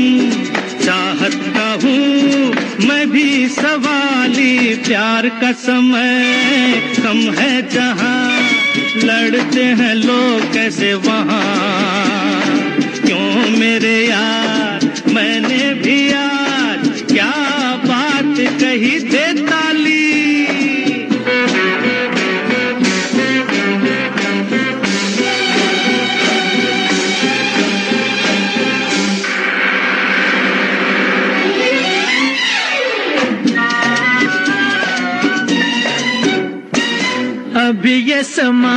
चाहत का हूँ मैं भी सवाली। प्यार का समय कम है जहाँ लड़ते हैं लोग कैसे वहाँ, क्यों मेरे यार मैंने भी आज क्या बात कही दे ताली। भी ये समा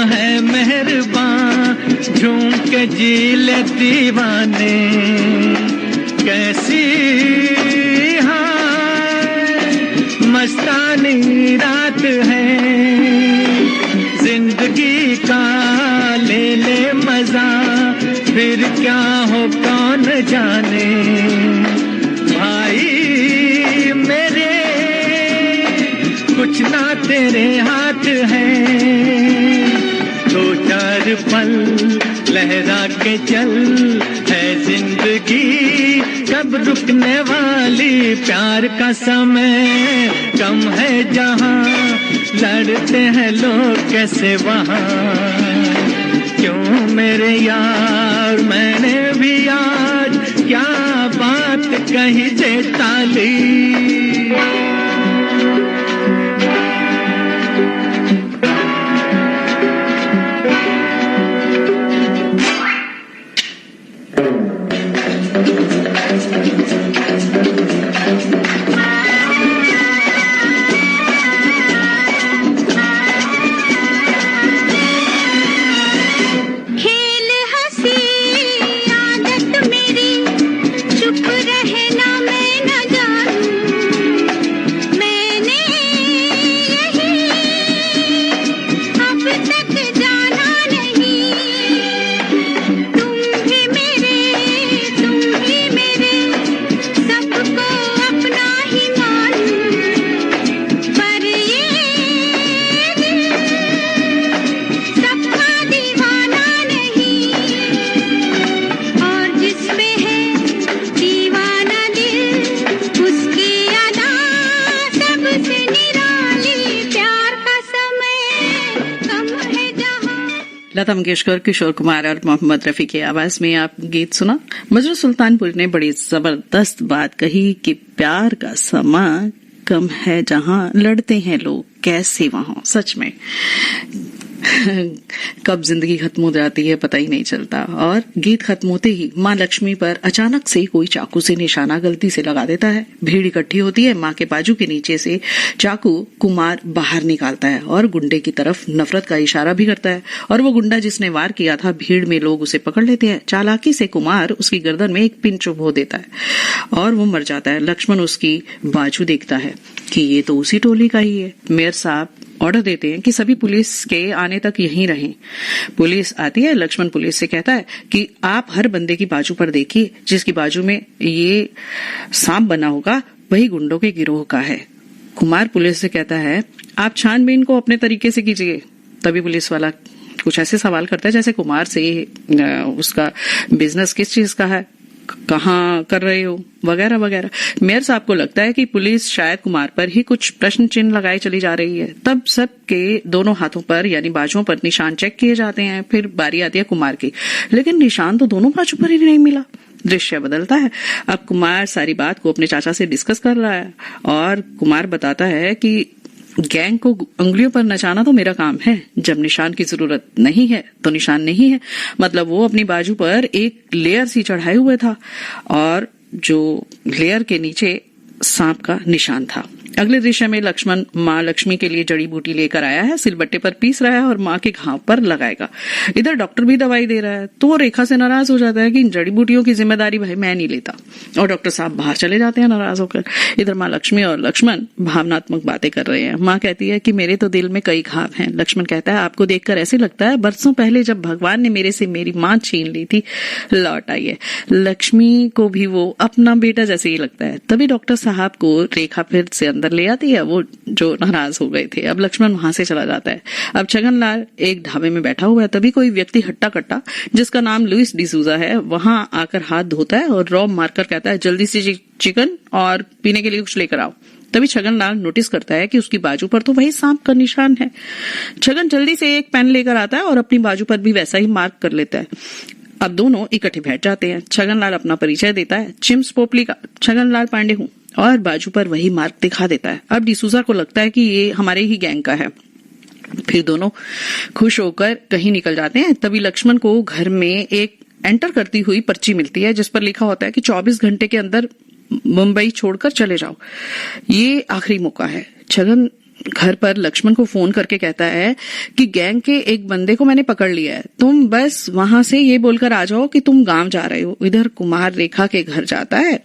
है मेहरबान, झूम के जी ले दीवाने। कैसी मस्तानी रात है, जिंदगी का ले ले मजा, फिर क्या हो कौन जाने। भाई मेरे कुछ ना तेरे हाथ है, दो चार पल लहरा के चल, है जिंदगी कब रुकने वाली। प्यार का समय कम है जहाँ, लड़ते हैं लोग कैसे वहाँ। क्यों मेरे यार मैंने भी आज क्या बात कही जे ताली। लता मंगेशकर, किशोर कुमार और मोहम्मद रफी की आवाज में आप गीत सुना। मजरू सुल्तानपुर ने बड़ी जबरदस्त बात कही कि प्यार का समा कम है जहां, लड़ते हैं लोग कैसे वहां। सच में कब जिंदगी खत्म हो जाती है पता ही नहीं चलता। और गीत खत्म होते ही माँ लक्ष्मी पर अचानक से कोई चाकू से निशाना गलती से लगा देता है। भीड़ इकट्ठी होती है, माँ के बाजू के नीचे से चाकू कुमार बाहर निकालता है और गुंडे की तरफ नफरत का इशारा भी करता है। और वो गुंडा जिसने वार किया था, भीड़ में लोग उसे पकड़ लेते हैं। चालाकी से कुमार उसकी गर्दन में एक पिन चुभो देता है और वो मर जाता है। लक्ष्मण उसकी बाजू देखता है कि ये तो उसी टोली का ही है। मेयर साहब ऑर्डर देते हैं कि सभी पुलिस के आने तक यहीं रहें। पुलिस आती है, लक्ष्मण पुलिस से कहता है कि आप हर बंदे की बाजू पर देखिए, जिसकी बाजू में ये सांप बना होगा वही गुंडों के गिरोह का है। कुमार पुलिस से कहता है आप छानबीन को अपने तरीके से कीजिए। तभी पुलिस वाला कुछ ऐसे सवाल करता है जैसे कुमार से उसका बिजनेस किस चीज का है, कहाँ कर रहे हो, वगैरह वगैरह। मेयर साहब को लगता है कि पुलिस शायद कुमार पर ही कुछ प्रश्न चिन्ह लगाए चली जा रही है। तब सबके दोनों हाथों पर यानी बाजुओं पर निशान चेक किए जाते हैं। फिर बारी आती है कुमार की, लेकिन निशान तो दोनों बाजू पर ही नहीं मिला। दृश्य बदलता है। अब कुमार सारी बात को अपने चाचा से डिस्कस कर रहा है और कुमार बताता है कि गैंग को उंगलियों पर नचाना तो मेरा काम है, जब निशान की जरूरत नहीं है तो निशान नहीं है। मतलब वो अपनी बाजू पर एक लेयर सी चढ़ाए हुए था और जो लेयर के नीचे सांप का निशान था। अगले दृश्य में लक्ष्मण माँ लक्ष्मी के लिए जड़ी बूटी लेकर आया है, सिलबट्टे पर पीस रहा है और माँ के घाव पर लगाएगा। इधर डॉक्टर भी दवाई दे रहा है तो वो रेखा से नाराज हो जाता है कि इन जड़ी बूटियों की जिम्मेदारी भाई मैं नहीं लेता, और डॉक्टर साहब बाहर चले जाते हैं नाराज होकर। इधर माँ लक्ष्मी और लक्ष्मण भावनात्मक बातें कर रहे हैं। माँ कहती है कि मेरे तो दिल में कई घाव हैं। लक्ष्मण कहता है आपको देखकर ऐसे लगता है बरसों पहले जब भगवान ने मेरे से मेरी माँ छीन ली थी लौट आई है। लक्ष्मी को भी वो अपना बेटा जैसे ही लगता है। तभी डॉक्टर साहब को रेखा फिर से अंदर ले आती है, वो जो नाराज हो गए थे। अब लक्ष्मण वहां से चला जाता है। अब छगनलाल एक ढाबे में बैठा हुआ है। तभी कोई व्यक्ति हट्टा कट्टा जिसका नाम लुइस डिसूजा है वहां आकर हाथ धोता है और रॉब मारकर कहता है जल्दी से चिकन और पीने के लिए कुछ लेकर आओ। तभी छगनलाल नोटिस करता है कि उसकी बाजू पर तो वही सांप का निशान है। छगन जल्दी से एक पेन लेकर आता है और अपनी बाजू पर भी वैसा ही मार्क कर लेता है। अब दोनों इकट्ठे बैठ जाते हैं। छगनलाल अपना परिचय देता है, चिम्स पोपली का छगनलाल पांडे हूँ, और बाजू पर वही मार्क दिखा देता है। अब डिसूजा को लगता है कि ये हमारे ही गैंग का है। फिर दोनों खुश होकर कहीं निकल जाते हैं। तभी लक्ष्मण को घर में एक एंटर करती हुई पर्ची मिलती है जिस पर लिखा होता है कि 24 घंटे के अंदर मुंबई छोड़कर चले जाओ, ये आखिरी मौका है। छगन घर पर लक्ष्मण को फोन करके कहता है कि गैंग के एक बंदे को मैंने पकड़ लिया है, तुम बस वहां से ये बोलकर आ जाओ कि तुम गांव जा रहे हो। इधर कुमार रेखा के घर जाता है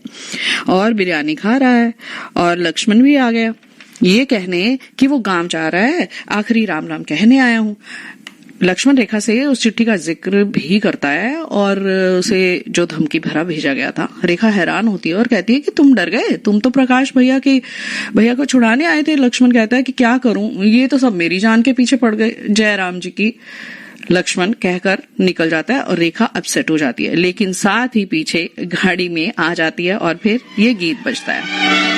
और बिरयानी खा रहा है और लक्ष्मण भी आ गया ये कहने कि वो गांव जा रहा है, आखिरी राम राम कहने आया हूं। लक्ष्मण रेखा से उस चिट्ठी का जिक्र भी करता है और उसे जो धमकी भरा भेजा गया था। रेखा हैरान होती है और कहती है कि तुम डर गए, तुम तो प्रकाश भैया को छुड़ाने आए थे। लक्ष्मण कहता है कि क्या करूं, ये तो सब मेरी जान के पीछे पड़ गए जय राम जी की। लक्ष्मण कहकर निकल जाता है और रेखा अपसेट हो जाती है, लेकिन साथ ही पीछे गाड़ी में आ जाती है और फिर ये गीत बजता है।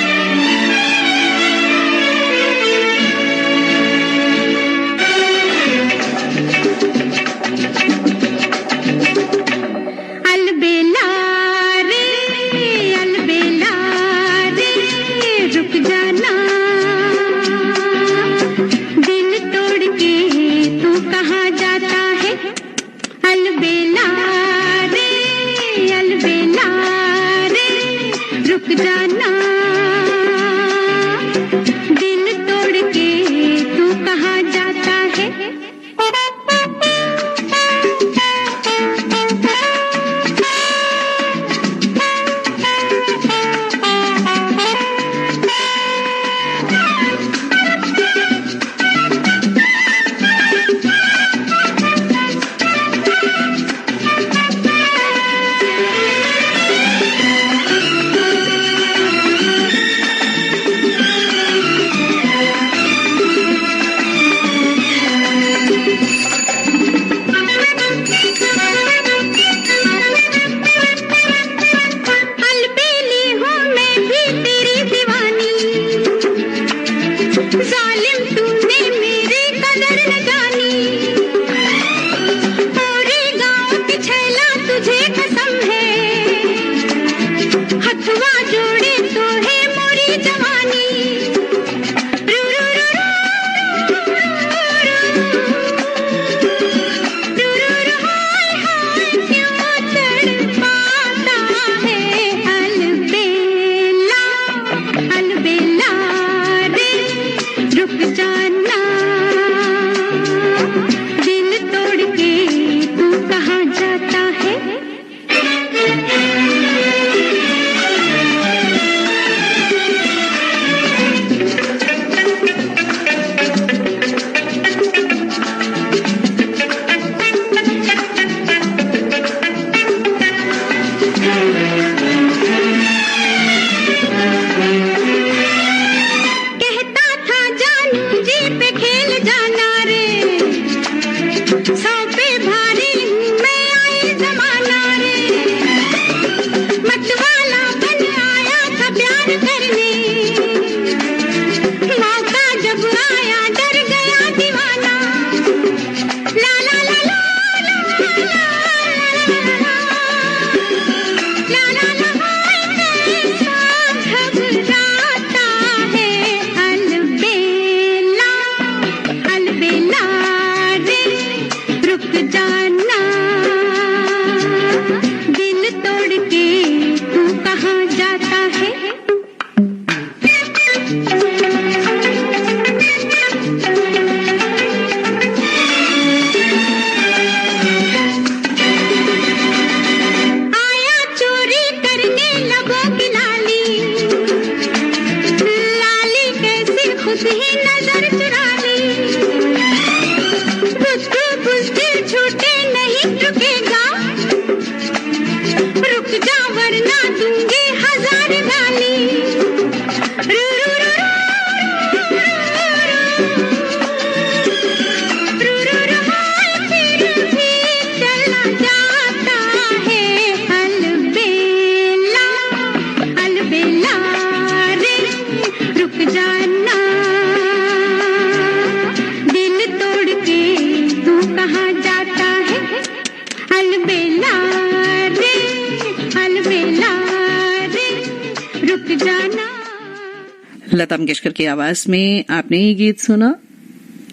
लता मंगेशकर की आवाज में आपने ये गीत सुना।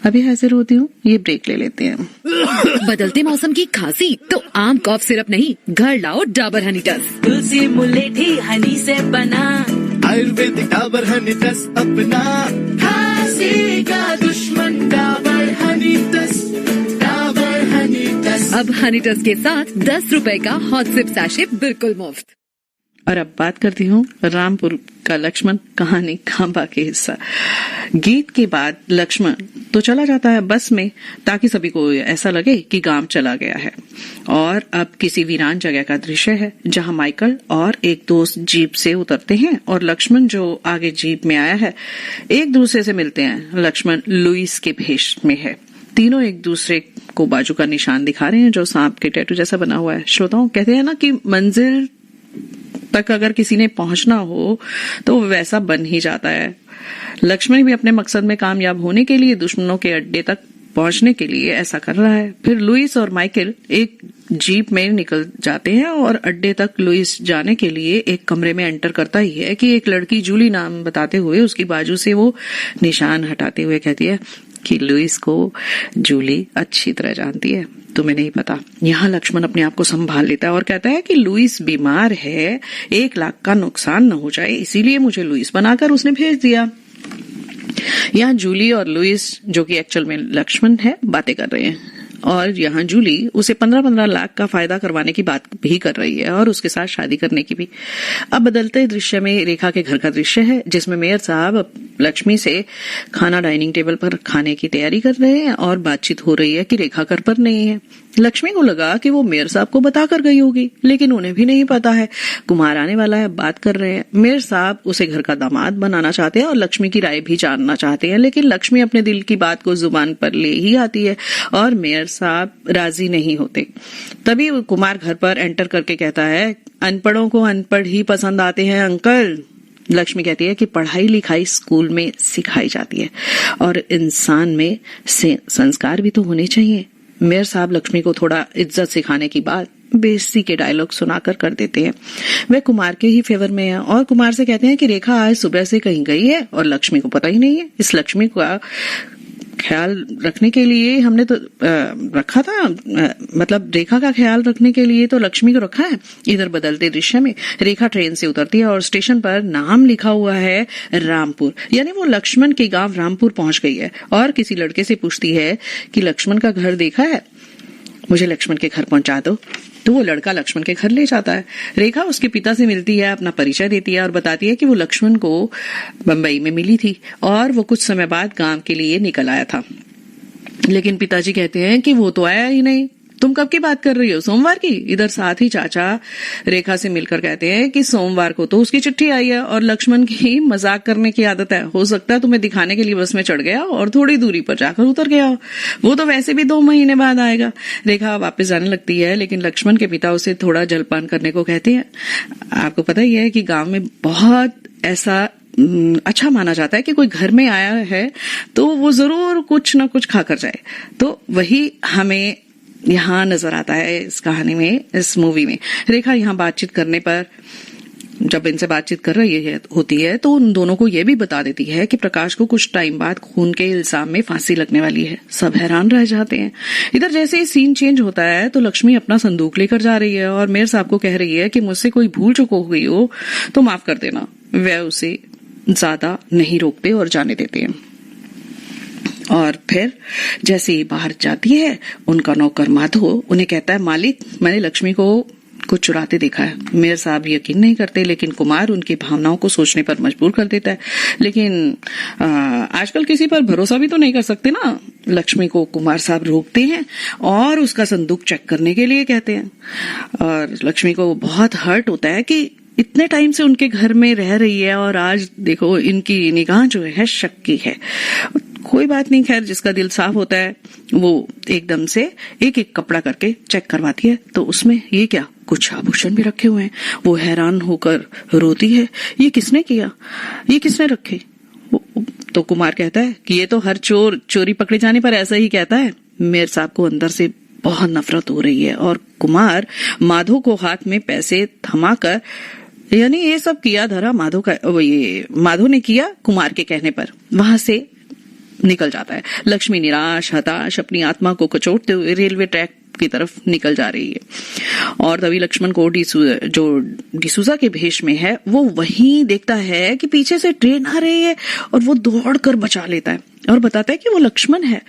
अभी हाजिर होती हूँ, ये ब्रेक ले लेते हैं। बदलते मौसम की खांसी तो आम कॉफ सिरप नहीं, घर लाओ डाबर हनी टस। तुलसी मुलेठी हनी से बना आयुर्वेदिक डाबर हनी टस अपना। खांसी बरसेगा दुश्मन डाबर हनी टस, डाबर हनी टस। अब हनी टस के साथ 10 रुपए का हॉट सिप सैशे बिल्कुल मुफ्त। और अब बात करती हूँ रामपुर का लक्ष्मण कहानी का बाकी हिस्सा। गीत के बाद लक्ष्मण तो चला जाता है बस में ताकि सभी को ऐसा लगे कि गांव चला गया है। और अब किसी वीरान जगह का दृश्य है जहां माइकल और एक दोस्त जीप से उतरते हैं और लक्ष्मण जो आगे जीप में आया है एक दूसरे से मिलते हैं। लक्ष्मण लुइस के भेष में है। तीनों एक दूसरे को बाजू का निशान दिखा रहे हैं जो सांप के टैटू जैसा बना हुआ है। श्रोताओं, कहते हैं ना कि मंजिल तक अगर किसी ने पहुंचना हो तो वैसा बन ही जाता है। लक्ष्मण भी अपने मकसद में कामयाब होने के लिए दुश्मनों के अड्डे तक पहुंचने के लिए ऐसा कर रहा है। फिर लुइस और माइकल एक जीप में निकल जाते हैं और अड्डे तक लुइस जाने के लिए एक कमरे में एंटर करता ही है कि एक लड़की जूली नाम बताते हुए उसकी बाजू से वो निशान हटाते हुए कहती है कि लुइस को जूली अच्छी तरह जानती है, तुम्हें नहीं पता। यहाँ लक्ष्मण अपने आप को संभाल लेता है और कहता है कि लुइस बीमार है, 1 लाख का नुकसान न हो जाए, इसीलिए मुझे लुइस बनाकर उसने भेज दिया। यहाँ जूली और लुइस जो कि एक्चुअल में लक्ष्मण है बातें कर रहे हैं और यहाँ जूली उसे 15-15 लाख का फायदा करवाने की बात भी कर रही है और उसके साथ शादी करने की भी। अब बदलते दृश्य में रेखा के घर का दृश्य है जिसमें मेयर साहब लक्ष्मी से खाना डाइनिंग टेबल पर खाने की तैयारी कर रहे हैं और बातचीत हो रही है कि रेखा घर पर नहीं है। लक्ष्मी को लगा कि वो मेयर साहब को बता कर गई होगी, लेकिन उन्हें भी नहीं पता है। कुमार आने वाला है, बात कर रहे हैं। मेयर साहब उसे घर का दामाद बनाना चाहते हैं और लक्ष्मी की राय भी जानना चाहते हैं, लेकिन लक्ष्मी अपने दिल की बात को जुबान पर ले ही आती है और मेयर साहब राजी नहीं होते। तभी कुमार घर पर एंटर करके कहता है, अनपढ़ों को अनपढ़ ही पसंद आते हैं अंकल। लक्ष्मी कहती है कि पढ़ाई लिखाई स्कूल में सिखाई जाती है और इंसान में संस्कार भी तो होने चाहिए। मेयर साहब लक्ष्मी को थोड़ा इज्जत सिखाने की बात बेइज्जती के डायलॉग सुनाकर कर देते हैं। वे कुमार के ही फेवर में है और कुमार से कहते हैं कि रेखा आज सुबह से कहीं गई है और लक्ष्मी को पता ही नहीं है। इस लक्ष्मी का ख्याल रखने के लिए हमने तो रखा था, मतलब रेखा का ख्याल रखने के लिए तो लक्ष्मी को रखा है। इधर बदलते दृश्य में रेखा ट्रेन से उतरती है और स्टेशन पर नाम लिखा हुआ है रामपुर, यानी वो लक्ष्मण के गांव रामपुर पहुंच गई है और किसी लड़के से पूछती है कि लक्ष्मण का घर देखा है, मुझे लक्ष्मण के घर पहुंचा दो। तो वो लड़का लक्ष्मण के घर ले जाता है। रेखा उसके पिता से मिलती है, अपना परिचय देती है और बताती है कि वो लक्ष्मण को बंबई में मिली थी और वो कुछ समय बाद गांव के लिए निकल आया था। लेकिन पिताजी कहते हैं कि वो तो आया ही नहीं, तुम कब की बात कर रही हो, सोमवार की। इधर साथ ही चाचा रेखा से मिलकर कहते हैं कि सोमवार को तो उसकी चिट्ठी आई है और लक्ष्मण की मजाक करने की आदत है, हो सकता है तुम्हें दिखाने के लिए बस में चढ़ गया और थोड़ी दूरी पर जाकर उतर गया, वो तो वैसे भी 2 महीने बाद आएगा। रेखा वापस जाने लगती है लेकिन लक्ष्मण के पिता उसे थोड़ा जलपान करने को कहते हैं। आपको पता ही है कि गांव में बहुत ऐसा अच्छा माना जाता है कि कोई घर में आया है तो वो जरूर कुछ ना कुछ खाकर जाए, तो वही हमें यहाँ नजर आता है इस कहानी में, इस मूवी में। रेखा यहाँ बातचीत करने पर जब इनसे बातचीत कर रही होती है तो उन दोनों को यह भी बता देती है कि प्रकाश को कुछ टाइम बाद खून के इल्जाम में फांसी लगने वाली है। सब हैरान रह जाते हैं। इधर जैसे ही सीन चेंज होता है तो लक्ष्मी अपना संदूक लेकर जा रही है और मेयर साहब को कह रही है कि मुझसे कोई भूल चूक हो गई हो तो माफ कर देना। वह उसे ज्यादा नहीं रोकते और जाने देते हैं। और फिर जैसे ही बाहर जाती है उनका नौकर माधव उन्हें कहता है, मालिक मैंने लक्ष्मी को कुछ चुराते देखा है। मेयर साहब यकीन नहीं करते लेकिन कुमार उनकी भावनाओं को सोचने पर मजबूर कर देता है। लेकिन आजकल किसी पर भरोसा भी तो नहीं कर सकते ना। लक्ष्मी को कुमार साहब रोकते हैं और उसका संदूक चेक करने के लिए कहते हैं और लक्ष्मी को बहुत हर्ट होता है कि इतने टाइम से उनके घर में रह रही है और आज देखो इनकी निगाह जो है शक की है। कोई बात नहीं, खैर जिसका दिल साफ होता है वो एकदम से एक एक कपड़ा करके चेक करवाती है तो उसमें ये क्या, कुछ आभूषण भी रखे हुए हैं। वो हैरान होकर रोती है, ये किसने किया, ये किसने रखे। तो कुमार कहता है कि ये तो हर चोर चोरी पकड़े जाने पर ऐसा ही कहता है। मेयर साहब को अंदर से बहुत नफरत हो रही है और कुमार माधव को हाथ में पैसे थमाकर, यानी ये सब किया धरा माधव का, ये माधव ने किया कुमार के कहने पर, वहां से निकल जाता है। लक्ष्मी निराश हताश अपनी आत्मा को कचोटते हुए रेलवे ट्रैक की तरफ निकल जा रही है। और तभी लक्ष्मण को जो डिसूजा के भेष में है वो वहीं देखता है कि पीछे से ट्रेन आ रही है और वो दौड़कर बचा लेता है और बताता है कि वो लक्ष्मण है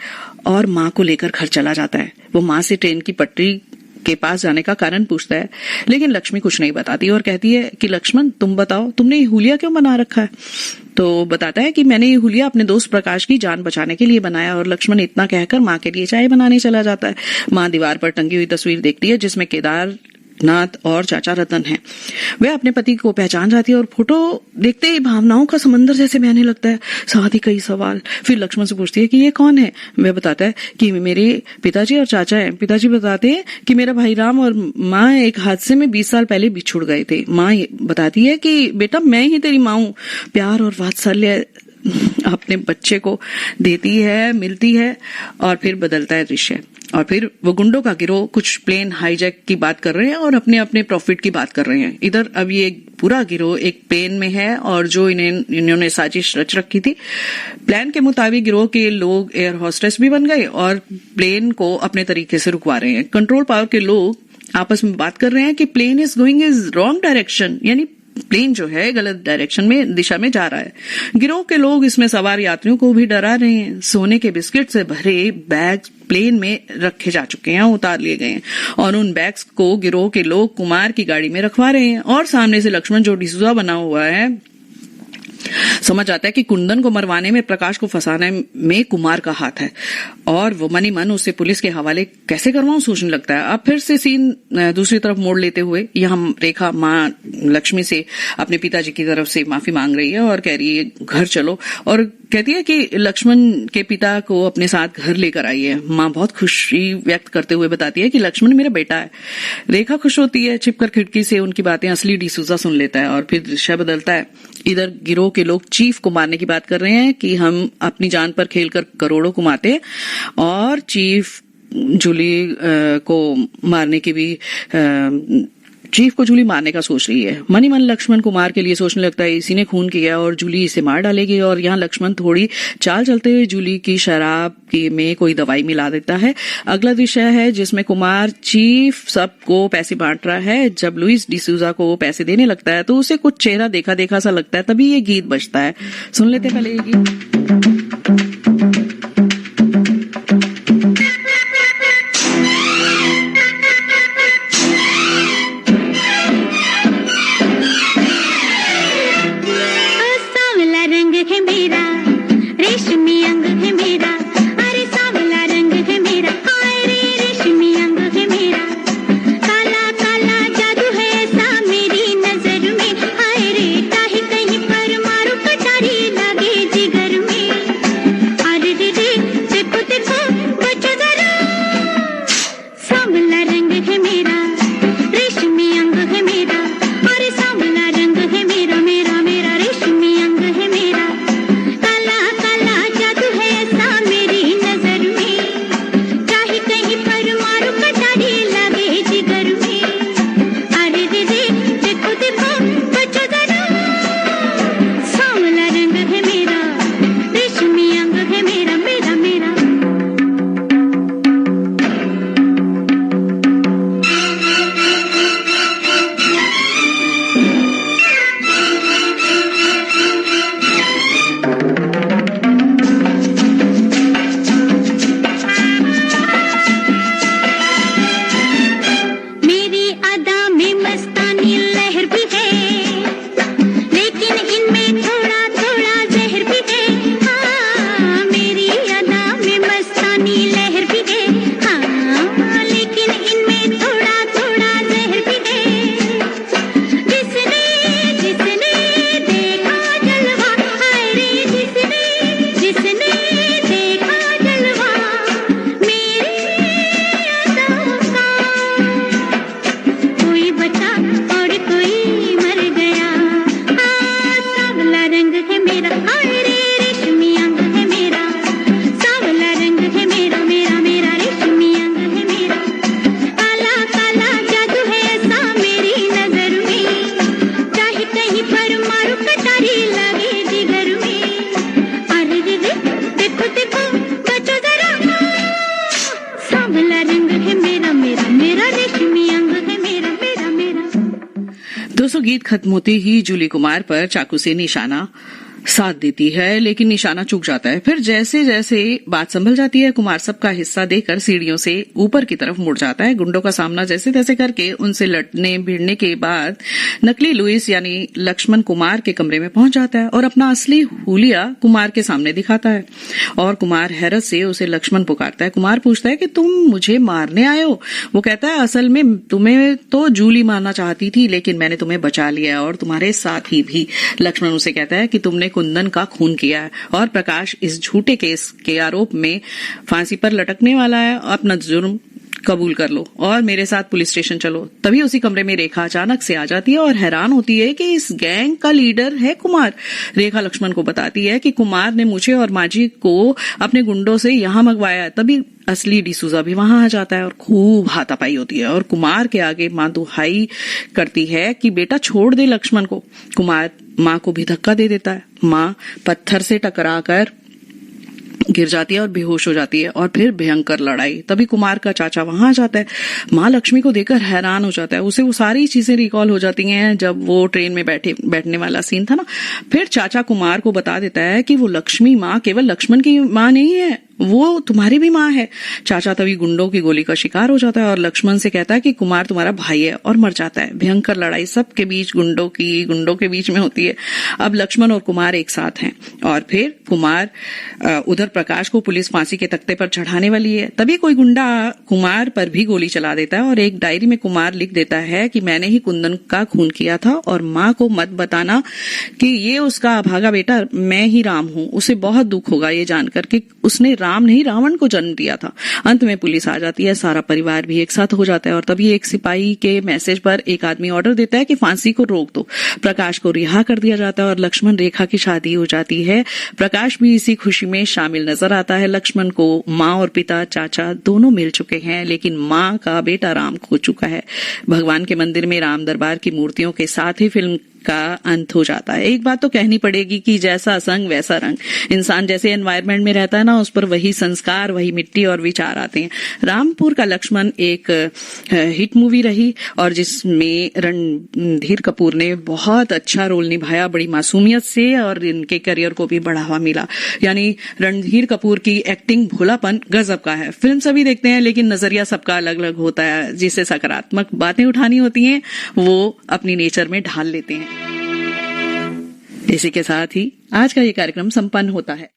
और माँ को लेकर घर चला जाता है। वो माँ से ट्रेन की पटरी के पास जाने का कारण पूछता है, लेकिन लक्ष्मी कुछ नहीं बताती और कहती है कि लक्ष्मण तुम बताओ, तुमने ये हुलिया क्यों बना रखा है? तो बताता है कि मैंने ये हुलिया अपने दोस्त प्रकाश की जान बचाने के लिए बनाया। और लक्ष्मण इतना कहकर माँ के लिए चाय बनाने चला जाता है। माँ दीवार पर टंगी हुई तस्वीर देखती है जिसमें केदारनाथ और चाचा रतन हैं। वह अपने पति को पहचान जाती है और फोटो देखते ही भावनाओं का समंदर जैसे बहने लगता है। साथ ही कई सवाल। फिर लक्ष्मण से पूछती है कि ये कौन है? वह बताता है कि मेरे पिताजी और चाचा हैं। पिताजी बताते हैं कि मेरा भाई राम और माँ एक हादसे में 20 साल पहले बिछुड़ गए थे। माँ बताती है कि बेटा मैं ही तेरी माँ हूँ। प्यार और वात्सल्य अपने बच्चे को देती है, मिलती है और फिर बदलता है दृश्य। और फिर वो गुंडों का गिरोह कुछ प्लेन हाईजैक की बात कर रहे हैं और अपने अपने प्रॉफिट की बात कर रहे हैं। इधर अब ये पूरा गिरोह एक प्लेन में है और जो इन्होंने साजिश रच रखी थी। प्लान के मुताबिक गिरोह के लोग एयर होस्टेस भी बन गए और प्लेन को अपने तरीके से रुकवा रहे हैं। कंट्रोल पावर के लोग आपस में बात कर रहे हैं कि plane is going is wrong direction, यानी प्लेन जो है गलत डायरेक्शन में दिशा में जा रहा है। गिरोह के लोग इसमें सवार यात्रियों को भी डरा रहे हैं। सोने के बिस्किट से भरे बैग प्लेन में रखे जा चुके हैं, उतार लिए गए हैं और उन बैग्स को गिरोह के लोग कुमार की गाड़ी में रखवा रहे हैं। और सामने से लक्ष्मण जो डिसूजा बना हुआ है समझ आता है कि कुंदन को मरवाने में, प्रकाश को फंसाने में कुमार का हाथ है और वो मनी मन उसे पुलिस के हवाले कैसे करवाऊं सोचने लगता है। अब फिर से सीन दूसरी तरफ मोड़ लेते हुए यहाँ रेखा माँ लक्ष्मी से अपने पिताजी की तरफ से माफी मांग रही है और कह रही है घर चलो, और कहती है कि लक्ष्मण के पिता को अपने साथ घर लेकर आई है। माँ बहुत खुशी व्यक्त करते हुए बताती है कि लक्ष्मण मेरा बेटा है। रेखा खुश होती है, छिपकर खिड़की से उनकी बातें असली डिसूजा सुन लेता है और फिर दृश्य बदलता है। इधर गिरोह के लोग चीफ को मारने की बात कर रहे हैं कि हम अपनी जान पर खेलकर करोड़ों कमाते हैं और चीफ जूली को मारने की भी चीफ को जूली मारने का सोच रही है। मनी मन लक्ष्मण कुमार के लिए सोचने लगता है इसी ने खून किया और जूली इसे मार डालेगी। और यहाँ लक्ष्मण थोड़ी चाल चलते हुए जूली की शराब में कोई दवाई मिला देता है। अगला दृश्य है जिसमें कुमार चीफ सबको पैसे बांट रहा है। जब लुइस डिसूजा को वो पैसे देने लगता है तो उसे कुछ चेहरा देखा देखा सा लगता है। तभी ये गीत बजता है, सुन लेते पहले ये गीत। जिगर में दोस्तों, गीत खत्म होते ही जूली कुमार पर चाकू से निशाना साथ देती है, लेकिन निशाना चूक जाता है। फिर जैसे जैसे बात संभल जाती है, कुमार सबका हिस्सा देकर सीढ़ियों से ऊपर की तरफ मुड़ जाता है। गुंडों का सामना जैसे तैसे करके उनसे लड़ने भिड़ने के बाद नकली लुइस यानी लक्ष्मण कुमार के कमरे में पहुंच जाता है और अपना असली हुलिया कुमार के सामने दिखाता है। और कुमार हैरत से उसे लक्ष्मण पुकारता है। कुमार पूछता है कि तुम मुझे मारने आए हो? वो कहता है, असल में तुम्हें तो जूली मारना चाहती थी, लेकिन मैंने तुम्हें बचा लिया और तुम्हारे साथी भी। लक्ष्मण उसे कहता है कि तुमने कुंदन का खून किया है और प्रकाश इस झूठे केस के आरोप में फांसी पर लटकने वाला है। अपना जुर्म कबूल कर लो और मेरे साथ पुलिस स्टेशन चलो। तभी उसी कमरे में रेखा अचानक से आ जाती है और हैरान होती है कि इस गैंग का लीडर है कुमार। रेखा लक्ष्मण को बताती है कि कुमार ने मुझे और माजी को अपने गुंडों से यहां मंगवाया है। तभी असली डिसूजा भी वहां आ जाता है और खूब हाथापाई होती है और कुमार के आगे मां दुहाई करती है कि बेटा छोड़ दे लक्ष्मण को। कुमार मां को भी धक्का दे देता है। मां पत्थर से टकराकर गिर जाती है और बेहोश हो जाती है और फिर भयंकर लड़ाई। तभी कुमार का चाचा वहां आ जाता है। मां लक्ष्मी को देखकर हैरान हो जाता है। उसे वो सारी चीजें रिकॉल हो जाती हैं जब वो ट्रेन में बैठने वाला सीन था ना। फिर चाचा कुमार को बता देता है कि वो लक्ष्मी मां केवल लक्ष्मण की मां नहीं है, वो तुम्हारी भी मां है। चाचा तभी गुंडों की गोली का शिकार हो जाता है और लक्ष्मण से कहता है कि कुमार तुम्हारा भाई है और मर जाता है। भयंकर लड़ाई सबके बीच गुंडों के बीच में होती है। अब लक्ष्मण और कुमार एक साथ हैं और फिर कुमार उधर प्रकाश को पुलिस फांसी के तख्ते पर चढ़ाने वाली है। तभी कोई गुंडा कुमार पर भी गोली चला देता है और एक डायरी में कुमार लिख देता है कि मैंने ही कुंदन का खून किया था और मां को मत बताना कि ये उसका अभागा बेटा मैं ही राम हूं। उसे बहुत दुख होगा ये जानकर कि उसने राम नहीं रावण को जन्म दिया था। अंत में पुलिस आ जाती है, सारा परिवार भी एक साथ हो जाता है और तभी एक सिपाही के मैसेज पर एक आदमी ऑर्डर देता है कि फांसी को रोक दो। प्रकाश को रिहा कर दिया जाता है और लक्ष्मण रेखा की शादी हो जाती है। प्रकाश भी इसी खुशी में शामिल नजर आता है। लक्ष्मण को माँ और पिता चाचा दोनों मिल चुके हैं, लेकिन माँ का बेटा राम खो चुका है। भगवान के मंदिर में राम दरबार की मूर्तियों के साथ ही फिल्म का अंत हो जाता है। एक बात तो कहनी पड़ेगी कि जैसा संग वैसा रंग। इंसान जैसे एनवायरनमेंट में रहता है ना, उस पर वही संस्कार, वही मिट्टी और विचार आते हैं। रामपुर का लक्ष्मण एक हिट मूवी रही और जिसमें रणधीर कपूर ने बहुत अच्छा रोल निभाया, बड़ी मासूमियत से, और इनके करियर को भी बढ़ावा मिला। यानी रणधीर कपूर की एक्टिंग भोलापन गजब का है। फिल्म सभी देखते हैं लेकिन नजरिया सबका अलग अलग होता है। जिसे सकारात्मक बातें उठानी होती हैं वो अपनी नेचर में ढाल लेते हैं। इसी के साथ ही आज का ये कार्यक्रम संपन्न होता है।